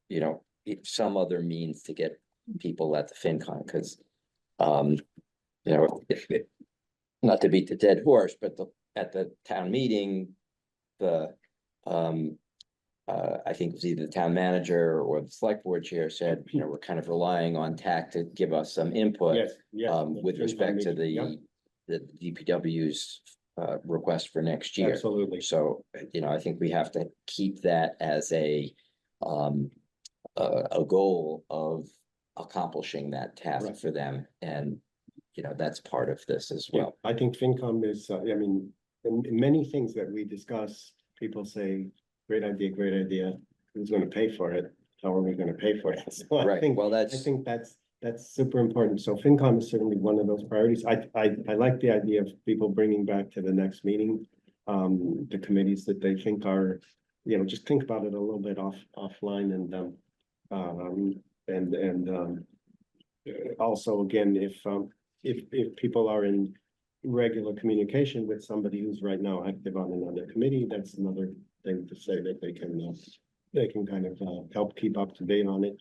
you know, some other means to get people at the FinCom, because, you know, not to beat the dead horse, but at the town meeting, I think it was either the town manager or the select board chair said, you know, we're kind of relying on TAC to give us some input. Yes, yes. With respect to Yeah, the DPW's request for next year. absolutely. So, you know, I think we have to keep that as a goal of accomplishing that task Right. for them. And, you know, that's part of this as Yeah, well. I think FinCom is, I mean, in many things that we discuss, people say, great idea. Who's gonna pay for it? How are we gonna pay for it? So I Right, think, well, I that's, think that's super important. So FinCom is certainly one of those priorities. I like the idea of people bringing back to the next meeting, the committees that they think are, you know, just think about it a little bit offline and also, again, if people are in regular communication with somebody who's right now active on another committee, that's another thing to say that they can kind of help keep up to date on it.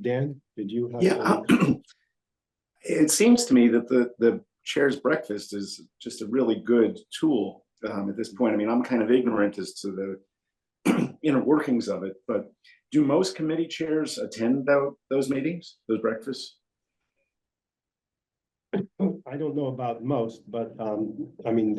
Dan, did you have? Yeah. any- It seems to me that the chair's breakfast is just a really good tool at this point. I mean, I'm kind of ignorant as to the inner workings of it, but do most committee chairs attend those meetings, those breakfasts? I don't know about most, but I mean,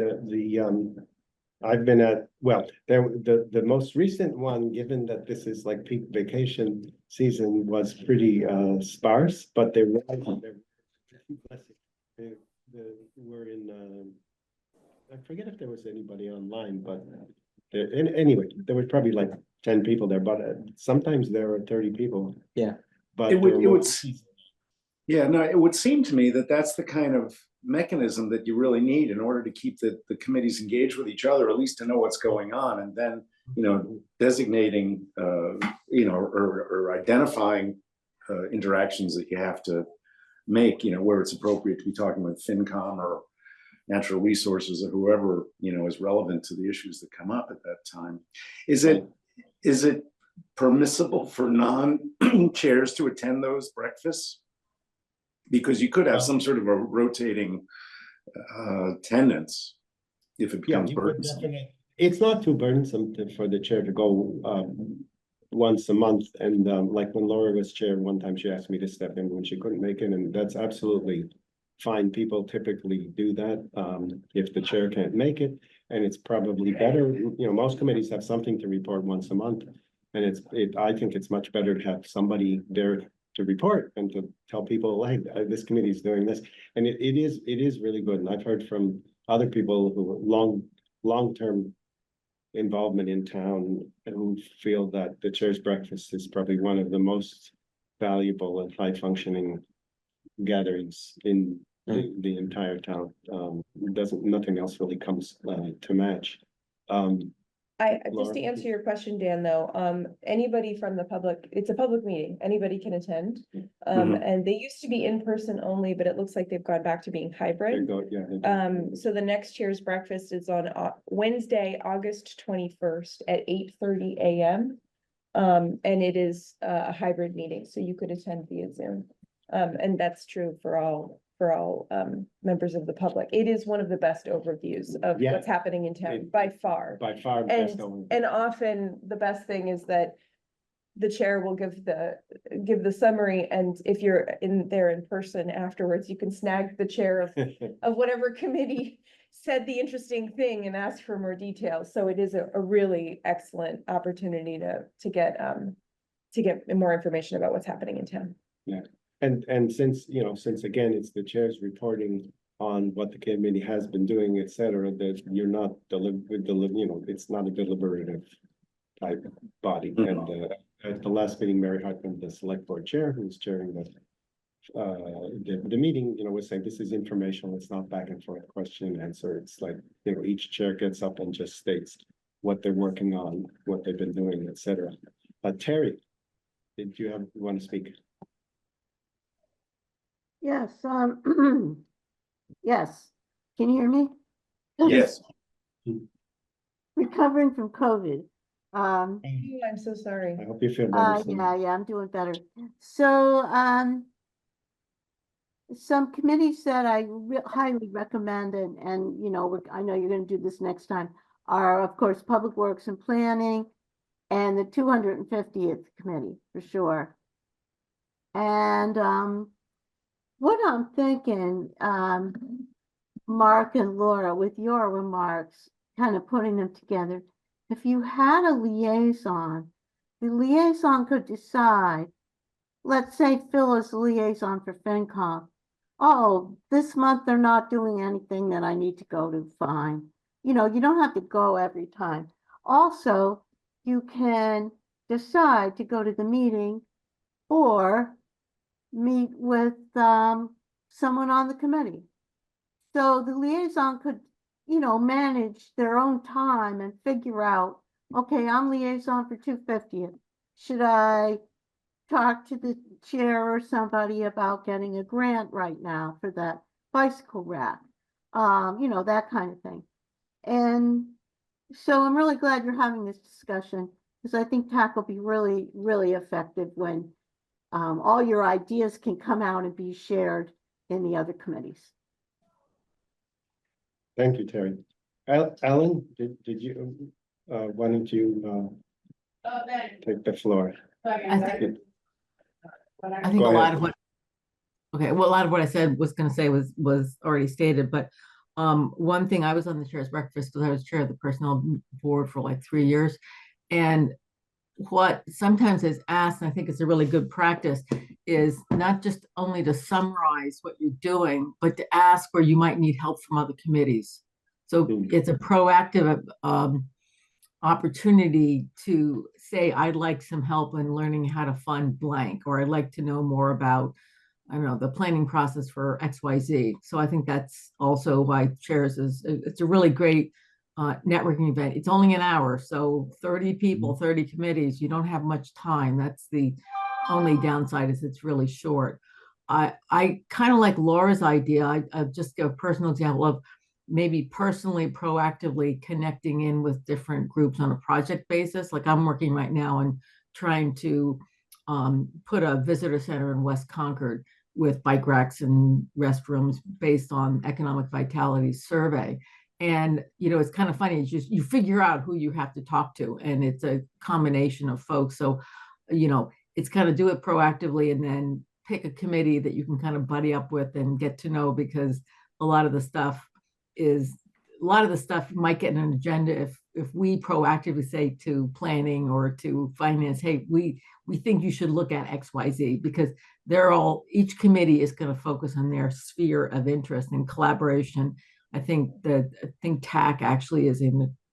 I've been at, well, the most recent one, given that this is like peak vacation season, was pretty sparse, but they were in, I forget if there was anybody online, but anyway, there was probably like 10 people there, but sometimes there are 30 people. Yeah. But It would- there it were would Yeah, no, it would seem to me that that's the kind of mechanism that you really need in order to keep the committees engaged with each other, at least to know what's going on, and then, you know, designating, you know, or identifying interactions that you have to make, you know, where it's appropriate to be talking with FinCom or natural resources or whoever, you know, is relevant to the issues that come up at that time. Is it permissible for non-chairs to attend those breakfasts? Because you could have some sort of a rotating attendance if it Yeah, becomes you could burdensome. definitely. It's not too burdensome for the chair to go once a month. And like when Laura was chair, one time she asked me to step in when she couldn't make it, and that's absolutely fine. People typically do that if the chair can't make it. And it's probably better, you know, most committees have something to report once a month. And I think it's much better to have somebody there to report and to tell people, hey, this committee is doing this. And it is really good. And I've heard from other people who long-term involvement in town and who feel that the chair's breakfast is probably one of the most valuable and high-functioning gatherings in the entire town. Nothing else really comes to match. Just to answer your question, Dan, though, anybody from the public, it's a public meeting, anybody can attend. And they used to be in person only, but it looks like they've gone back to being There you hybrid. go, yeah. So the next chair's breakfast is on Wednesday, August 21st at 8:30 a.m. And it is a hybrid meeting, so you could attend via Zoom. And that's true for all members of the public. It is one of the best overviews of Yeah. what's happening in town, It- by far. By far. best going. And often the best thing is that the chair will give the summary, and if you're there in person afterwards, you can snag the chair of whatever committee said the interesting thing and ask for more details. So it is a really excellent opportunity to get more information about what's happening in town. And since again, it's the chair's reporting on what the committee has been doing, et cetera, that you're not it's not a deliberative type body. And at the last meeting, Mary Hartman, the select board chair, who's chairing the the meeting, was saying this is informational, it's not back and forth question and answer. It's like, each chair gets up and just states what they're working on, what they've been doing, etc. Terry, did you want to speak? Yes, yes. Can you hear me? Yes. Recovering from COVID. I'm so sorry. I hope you feel better soon. Yeah, I'm doing better. So, some committees that I highly recommend and I know you're gonna do this next time, are of course, Public Works and Planning and the 250th committee for sure. And, what I'm thinking, Mark and Laura, with your remarks, kind of putting them together, if you had a liaison, the liaison could decide, let's say Phil is the liaison for FinCom. Oh, this month they're not doing anything that I need to go to, fine. You don't have to go every time. Also, you can decide to go to the meeting or meet with someone on the committee. So the liaison could, manage their own time and figure out, okay, I'm liaison for 250th. Should I talk to the chair or somebody about getting a grant right now for that bicycle rack? That kind of thing. And so I'm really glad you're having this discussion, because I think TAC will be really, really effective when all your ideas can come out and be shared in the other committees. Thank you, Terry. Alan, did you, why don't you take the floor? I think a Go lot ahead. of what, okay, well, a lot of what I said was gonna say was already stated, but one thing, I was on the chair's breakfast because I was chair of the personnel board for like 3 years. And what sometimes is asked, and I think it's a really good practice, is not just only to summarize what you're doing, but to ask where you might need help from other committees. So it's a proactive opportunity to say, I'd like some help in learning how to fund blank, or I'd like to know more about, I don't know, the planning process for XYZ. So I think that's also why chairs it's a really great networking event. It's only an hour, so 30 people, 30 committees, you don't have much time. That's the only downside, is it's really short. I kind of like Laura's idea. I just give a personal example of maybe personally proactively connecting in with different groups on a project basis. Like I'm working right now and trying to put a visitor center in West Concord with bike racks and restrooms based on economic vitality survey. And, it's kind of funny. It's just, you figure out who you have to talk to, and it's a combination of folks. So, it's kind of do it proactively and then pick a committee that you can kind of buddy up with and get to know, because a lot of the stuff might get an agenda if we proactively say to planning or to finance, hey, we think you should look at XYZ, because each committee is going to focus on their sphere of interest and collaboration. I think TAC actually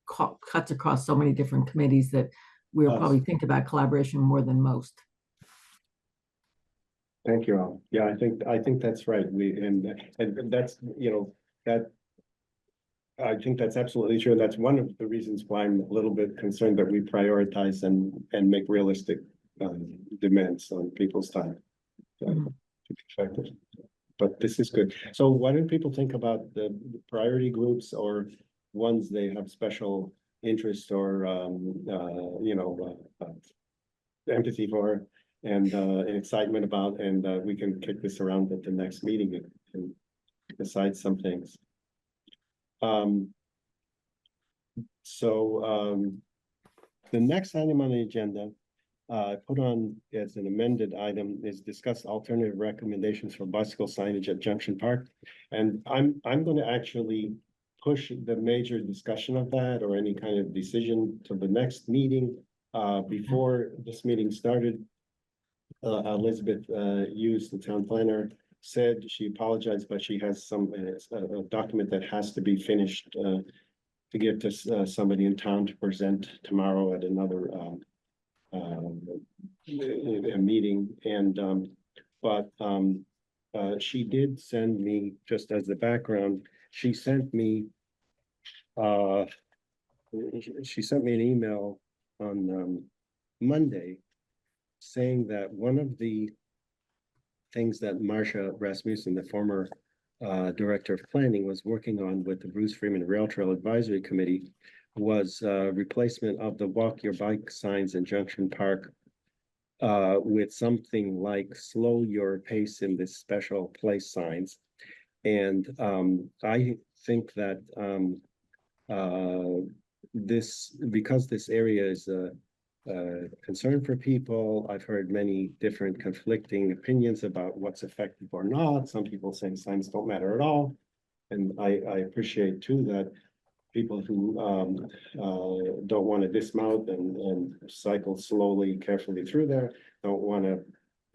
cuts across so many different committees that we'll probably think about collaboration more than most. Thank you, Alan. Yeah, I think that's right. And that's, that I think that's absolutely true. That's one of the reasons why I'm a little bit concerned that we prioritize and make realistic demands on people's time. To be effective. But this is good. So why don't people think about the priority groups or ones they have special interest or empathy for and excitement about, and we can kick this around at the next meeting and decide some things. The next item on the agenda, put on as an amended item, is discuss alternative recommendations for bicycle signage at Junction Park. And I'm going to actually push the major discussion of that or any kind of decision to the next meeting. Before this meeting started, Elizabeth Hughes, the town planner, said she apologized, but she has a document that has to be finished to give to somebody in town to present tomorrow at another a meeting. And she did send me, just as the background, she sent me she sent me an email on Monday saying that one of the things that Marcia Rasmussen, the former director of planning, was working on with the Bruce Freeman Rail Trail Advisory Committee was replacement of the walk your bike signs in Junction Park with something like slow your pace in this special place signs. And I think that because this area is a concern for people, I've heard many different conflicting opinions about what's effective or not. Some people saying signs don't matter at all. And I appreciate too that people who don't want to dismount and cycle slowly, carefully through there, don't want to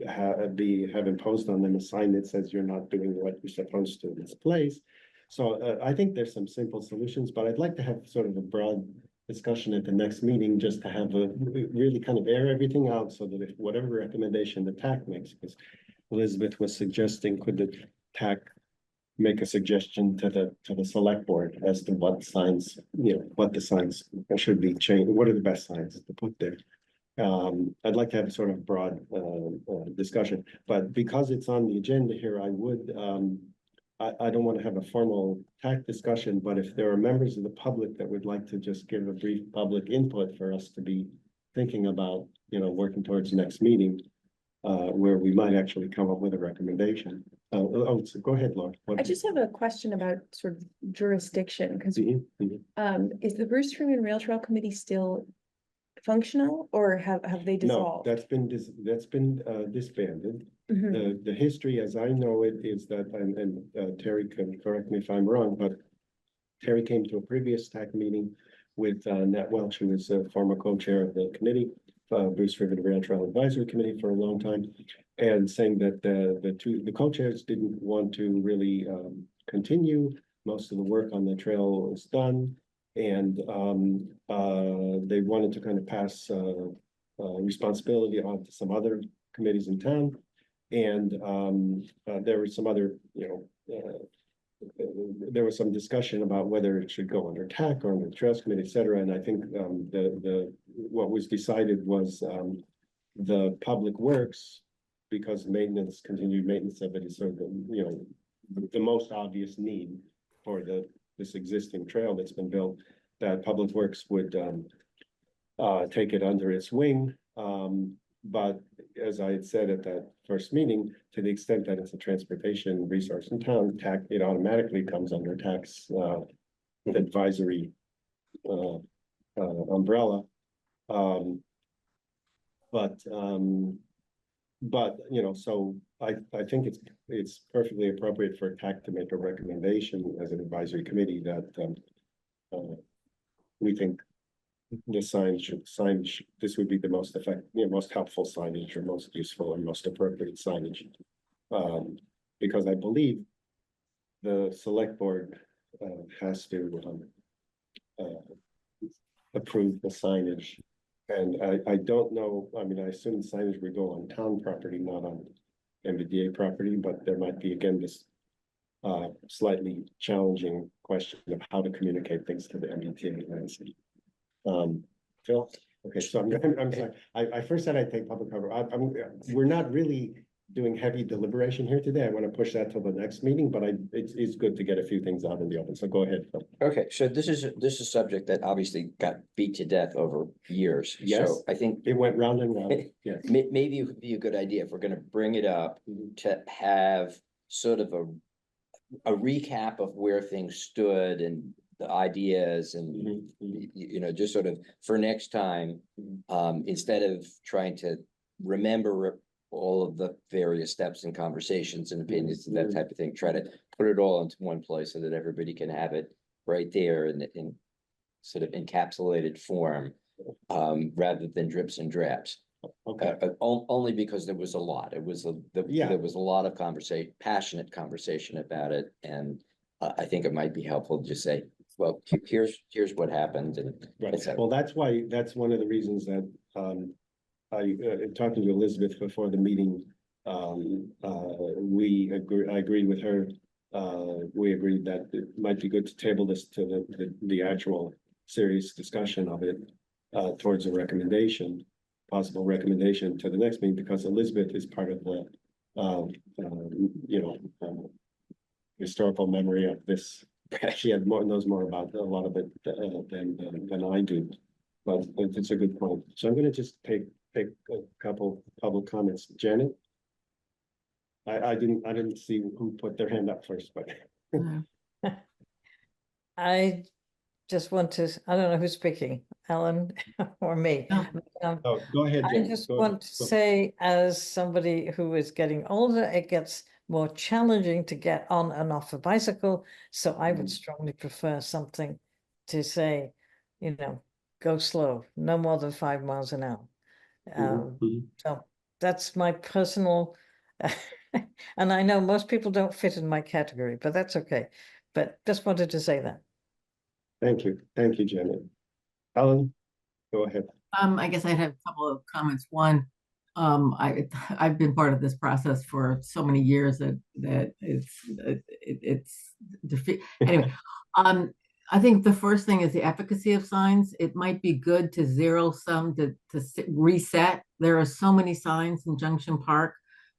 have imposed on them a sign that says you're not doing what you're supposed to in this place. So I think there's some simple solutions, but I'd like to have sort of a broad discussion at the next meeting, just to have a really kind of air everything out, so that if whatever recommendation the TAC makes, because Elizabeth was suggesting, could the TAC make a suggestion to the select board as to what signs, what the signs should be changed, what are the best signs to put there. I'd like to have a sort of broad discussion, but because it's on the agenda here, I would I don't want to have a formal TAC discussion, but if there are members of the public that would like to just give a brief public input for us to be thinking about, working towards the next meeting, where we might actually come up with a recommendation. So go ahead, Laura. I just have a question about sort of jurisdiction, because Mhm. is the Bruce Freeman Rail Trail Committee still functional, or have they No, dissolved? that's been disbanded. Mhm. The history, as I know it, is that, and Terry can correct me if I'm wrong, but Terry came to a previous TAC meeting with Nat Welch, who was a former co-chair of the committee, Bruce River Rail Trail Advisory Committee for a long time, and saying that the co-chairs didn't want to really continue. Most of the work on the trail was done, and they wanted to kind of pass responsibility on to some other committees in town. And there were some other, there was some discussion about whether it should go under TAC or under the Trails Committee, et cetera. And I think what was decided was the public works, because continued maintenance of it is sort of the most obvious need for this existing trail that's been built, that Public Works would take it under its wing. But as I had said at that first meeting, to the extent that it's a transportation resource in town, TAC, it automatically comes under TAC's advisory umbrella. But so I think it's perfectly appropriate for TAC to make a recommendation as an advisory committee that we think the signage, this would be the most effective, most helpful signage, or most useful and most appropriate signage. Because I believe the select board has to approve the signage. And I don't know, I mean, I assume the signage would go on town property, not on MBDA property, but there might be, again, this slightly challenging question of how to communicate things to the MBTA landscape. Phil? Okay, so I'm sorry. I first said I'd take public cover. We're not really doing heavy deliberation here today. I want to push that till the next meeting, but it's good to get a few things out in the open. So go ahead, Phil. Okay, so this is a subject that obviously got beat to death over years. Yes. So I think It went round and round. Yes. maybe it would be a good idea if we're gonna bring it up to have sort of a recap of where things stood and the ideas and, just sort of for next time, instead of trying to remember all of the various steps and conversations and opinions and that type of thing, try to put it all into one place so that everybody can have it right there in sort of encapsulated form, rather than drips and drabs. Okay. Only because there was a lot. There was a lot of passionate conversation about it, and I think it might be helpful to just say, well, here's what happened, and Right. et cetera. Well, that's one of the reasons that I talking to Elizabeth before the meeting we agree, I agree with her. We agreed that it might be good to table this to the actual serious discussion of it towards a recommendation, possible recommendation to the next meeting, because Elizabeth is part of the you know, historical memory of this. She had more, knows more about a lot of it than I do, but it's a good point. So I'm gonna just take a couple public comments. Janet? I didn't see who put their hand up first, but I just want to, I don't know who's speaking, Ellen or me. No. oh, go ahead, I Janet. just Go- want to go. say, as somebody who is getting older, it gets more challenging to get on and off a bicycle. So I would Mhm. strongly prefer something to say, you know, go slow, no more than 5 miles an hour. Mhm. So that's my personal, and I know most people don't fit in my category, but that's okay. But just wanted to say that. Thank you, Janet. Alan, go ahead. I guess I'd have a couple of comments. One, I've been part of this process for so many years that it's defeat. Anyway, I think the first thing is the efficacy of signs. It might be good to zero some to reset. There are so many signs in Junction Park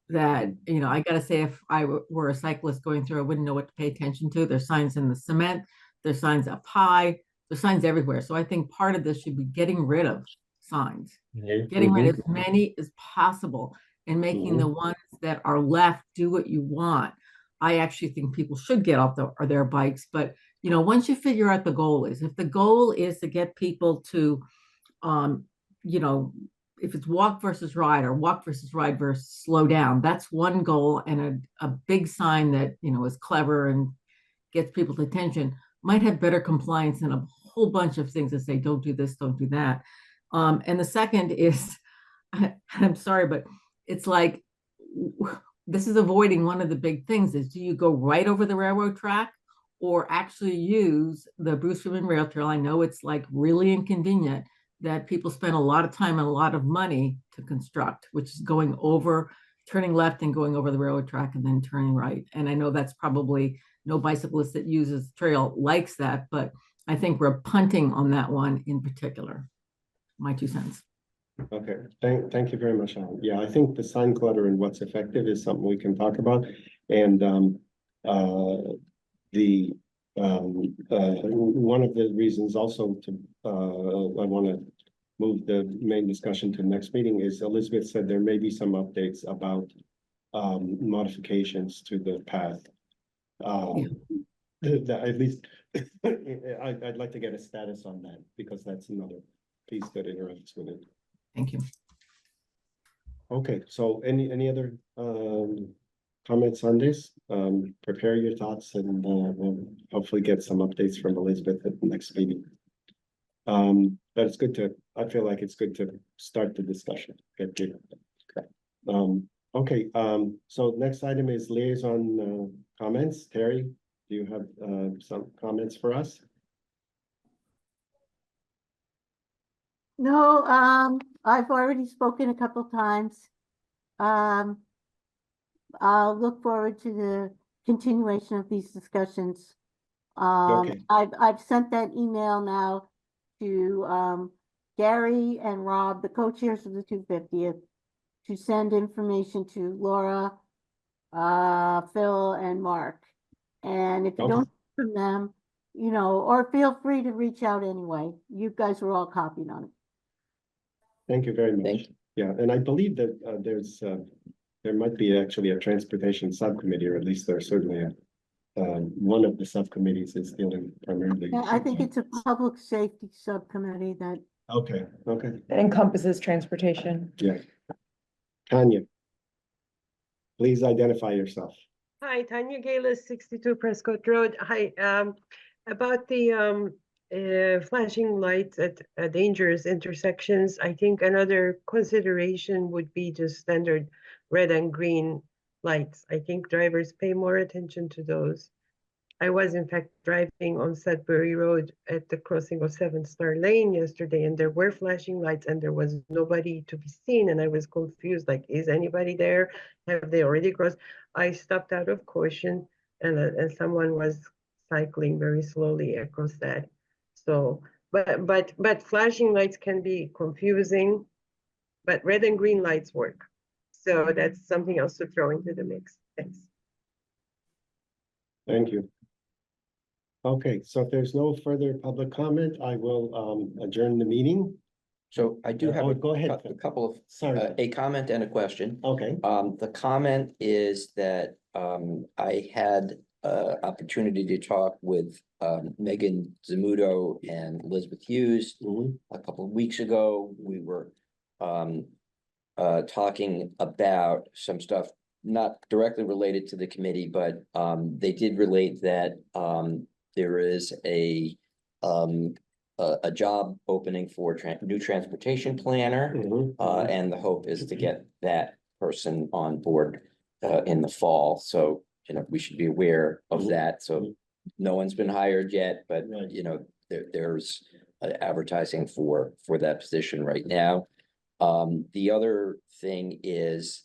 that, you know, I gotta say, if I were a cyclist going through, I wouldn't know what to pay attention to. There's signs in the cement, there's signs up high, there's signs everywhere. So I think part of this should be getting rid of signs, getting rid of as many as possible and making the ones that are left do what you want. I actually think people should get off their bikes, but you know, once you figure out the goal is, if the goal is to get people to, you know, if it's walk versus ride or walk versus ride versus slow down, that's one goal, and a big sign that, you know, is clever and gets people's attention might have better compliance than a whole bunch of things that say, don't do this, don't do that. And the second is, I'm sorry, but it's like, this is avoiding one of the big things is, do you go right over the railroad track or actually use the Bruce Freeman Rail Trail? I know it's like really inconvenient that people spend a lot of time and a lot of money to construct, which is going over, turning left and going over the railroad track and then turning right. And I know that's probably no bicyclist that uses trail likes that, but I think we're punting on that one in particular. My 2 cents. Okay, thank you very much, Alan. Yeah, I think the sign clutter and what's effective is something we can talk about. And one of the reasons also to I want to move the main discussion to the next meeting is Elizabeth said there may be some updates about modifications to the path. At least I'd like to get a status on that, because that's another piece that interacts with it. Thank you. Okay, so any other comments on this? Prepare your thoughts and we'll hopefully get some updates from Elizabeth at the next meeting. But it's good to, I feel like it's good to start the discussion. Okay, so next item is liaison comments. Terry, do you have some comments for us? No, I've already spoken a couple times. I'll look forward to the continuation of these discussions. Okay. I've sent that email now to Gary and Rob, the co-chairs of the 250th, to send information to Laura, Phil, and Mark. And if you Okay. don't hear from them, you know, or feel free to reach out anyway. You guys were all copied on it. Thank you very much. Thank you. Yeah, and I believe that there might be actually a transportation subcommittee, or at least there's certainly one of the subcommittees is dealing primarily. Yeah, I think it's a public safety subcommittee that. Okay, It encompasses transportation. yeah. Tanya, please identify yourself. Hi, Tanya Galis, 62 Prescott Road. Hi, about the flashing lights at dangerous intersections, I think another consideration would be just standard red and green lights. I think drivers pay more attention to those. I was in fact driving on Sudbury Road at the crossing of Seven Star Lane yesterday, and there were flashing lights and there was nobody to be seen, and I was confused, like, is anybody there? Have they already crossed? I stopped out of caution, and someone was cycling very slowly across that. So, but flashing lights can be confusing, but red and green lights work. So that's something else to throw into the mix. Thanks. Thank you. Okay, so if there's no further public comment, I will adjourn the meeting. So I do have Oh, go ahead, a Phil. couple of, Sorry. a comment and a question. Okay, The comment is that I had opportunity to talk with Megan Zamudo and Elizabeth Hughes mhm, a couple of weeks ago. We were talking about some stuff not directly related to the committee, but they did relate that there is a job opening for new transportation planner. mhm, And the hope is to get that person on board in the fall. So, you know, we should be aware of Mhm. that. So no one's been hired yet, but Right. you know, there's advertising for that position right now. The other thing is,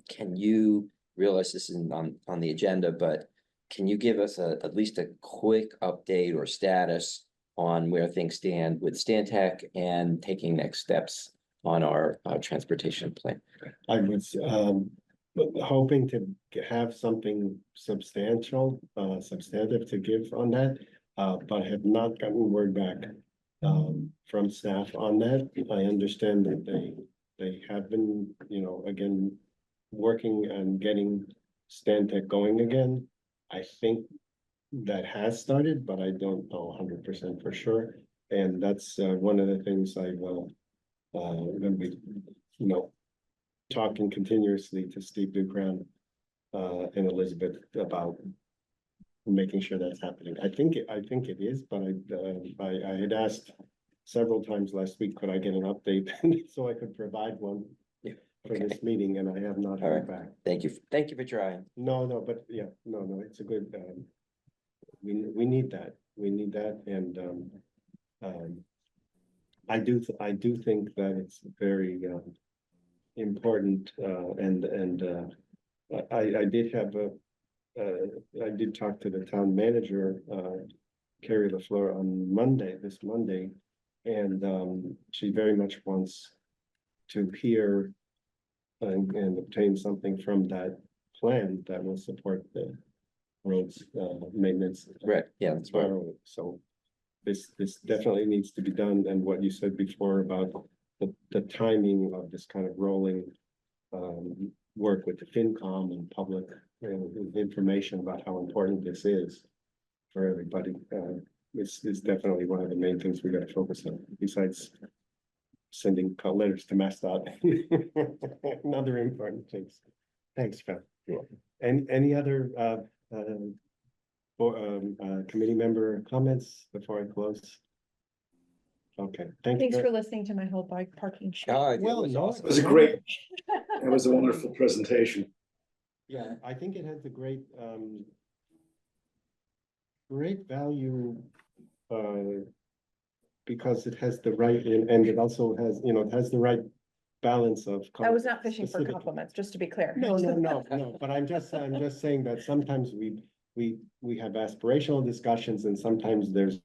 can you realize this isn't on the agenda, but can you give us at least a quick update or status on where things stand with Stantec and taking next steps on our transportation plan? I was hoping to have something substantial, substantive to give on that, but have not gotten word back from staff on that. I understand that they have been, you know, again, working on getting Stantec going again. I think that has started, but I don't know 100% for sure. And that's one of the things I will when we, you know, talking continuously to Steve Dukran and Elizabeth about making sure that's happening. I think it is, but I had asked several times last week, could I get an update so I could provide one Yeah, for okay. this meeting, and I have not All heard right. back. Thank you for trying. No, but yeah, no, it's a good, we need that, and I do think that it's very important, and I did have I did talk to the town manager, Carrie LaFleur on this Monday, and she very much wants to hear and obtain something from that plan that will support the roads maintenance. Right, yeah, that's right. So this definitely needs to be done, and what you said before about the timing of this kind of rolling work with the FinCom and public information about how important this is for everybody. It's definitely one of the main things we gotta focus on, besides sending letters to MassDOT and other important things. Thanks, Phil. Any other committee member comments before I close? Okay, thank you. Thanks for listening to my whole bike parking. spiel. Oh, it Well, was no, awesome. It was a great, it was a wonderful presentation. Yeah, I think it has a great value, because it has the right, and it also has, you know, it has the right balance of. I was not fishing for specific- compliments, just to be clear. No, but I'm just saying that sometimes we have aspirational discussions, and sometimes there's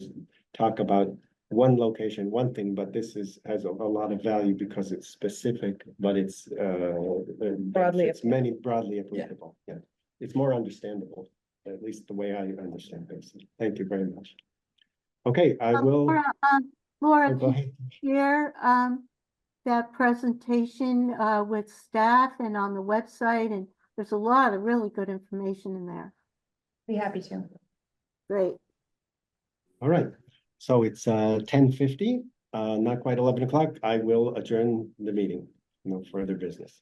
talk about one location, one thing, but this has a lot of value because it's specific, but it's it's broadly applicable, yeah. It's more understandable, at least the way I understand things. Thank you very much. Okay, I will. Laura, Oh, go can ahead. you share that presentation with staff and on the website? And there's a lot of really good information in there. Be happy to. Great. All right, so it's 10:50, not quite 11 o'clock. I will adjourn the meeting. No further business.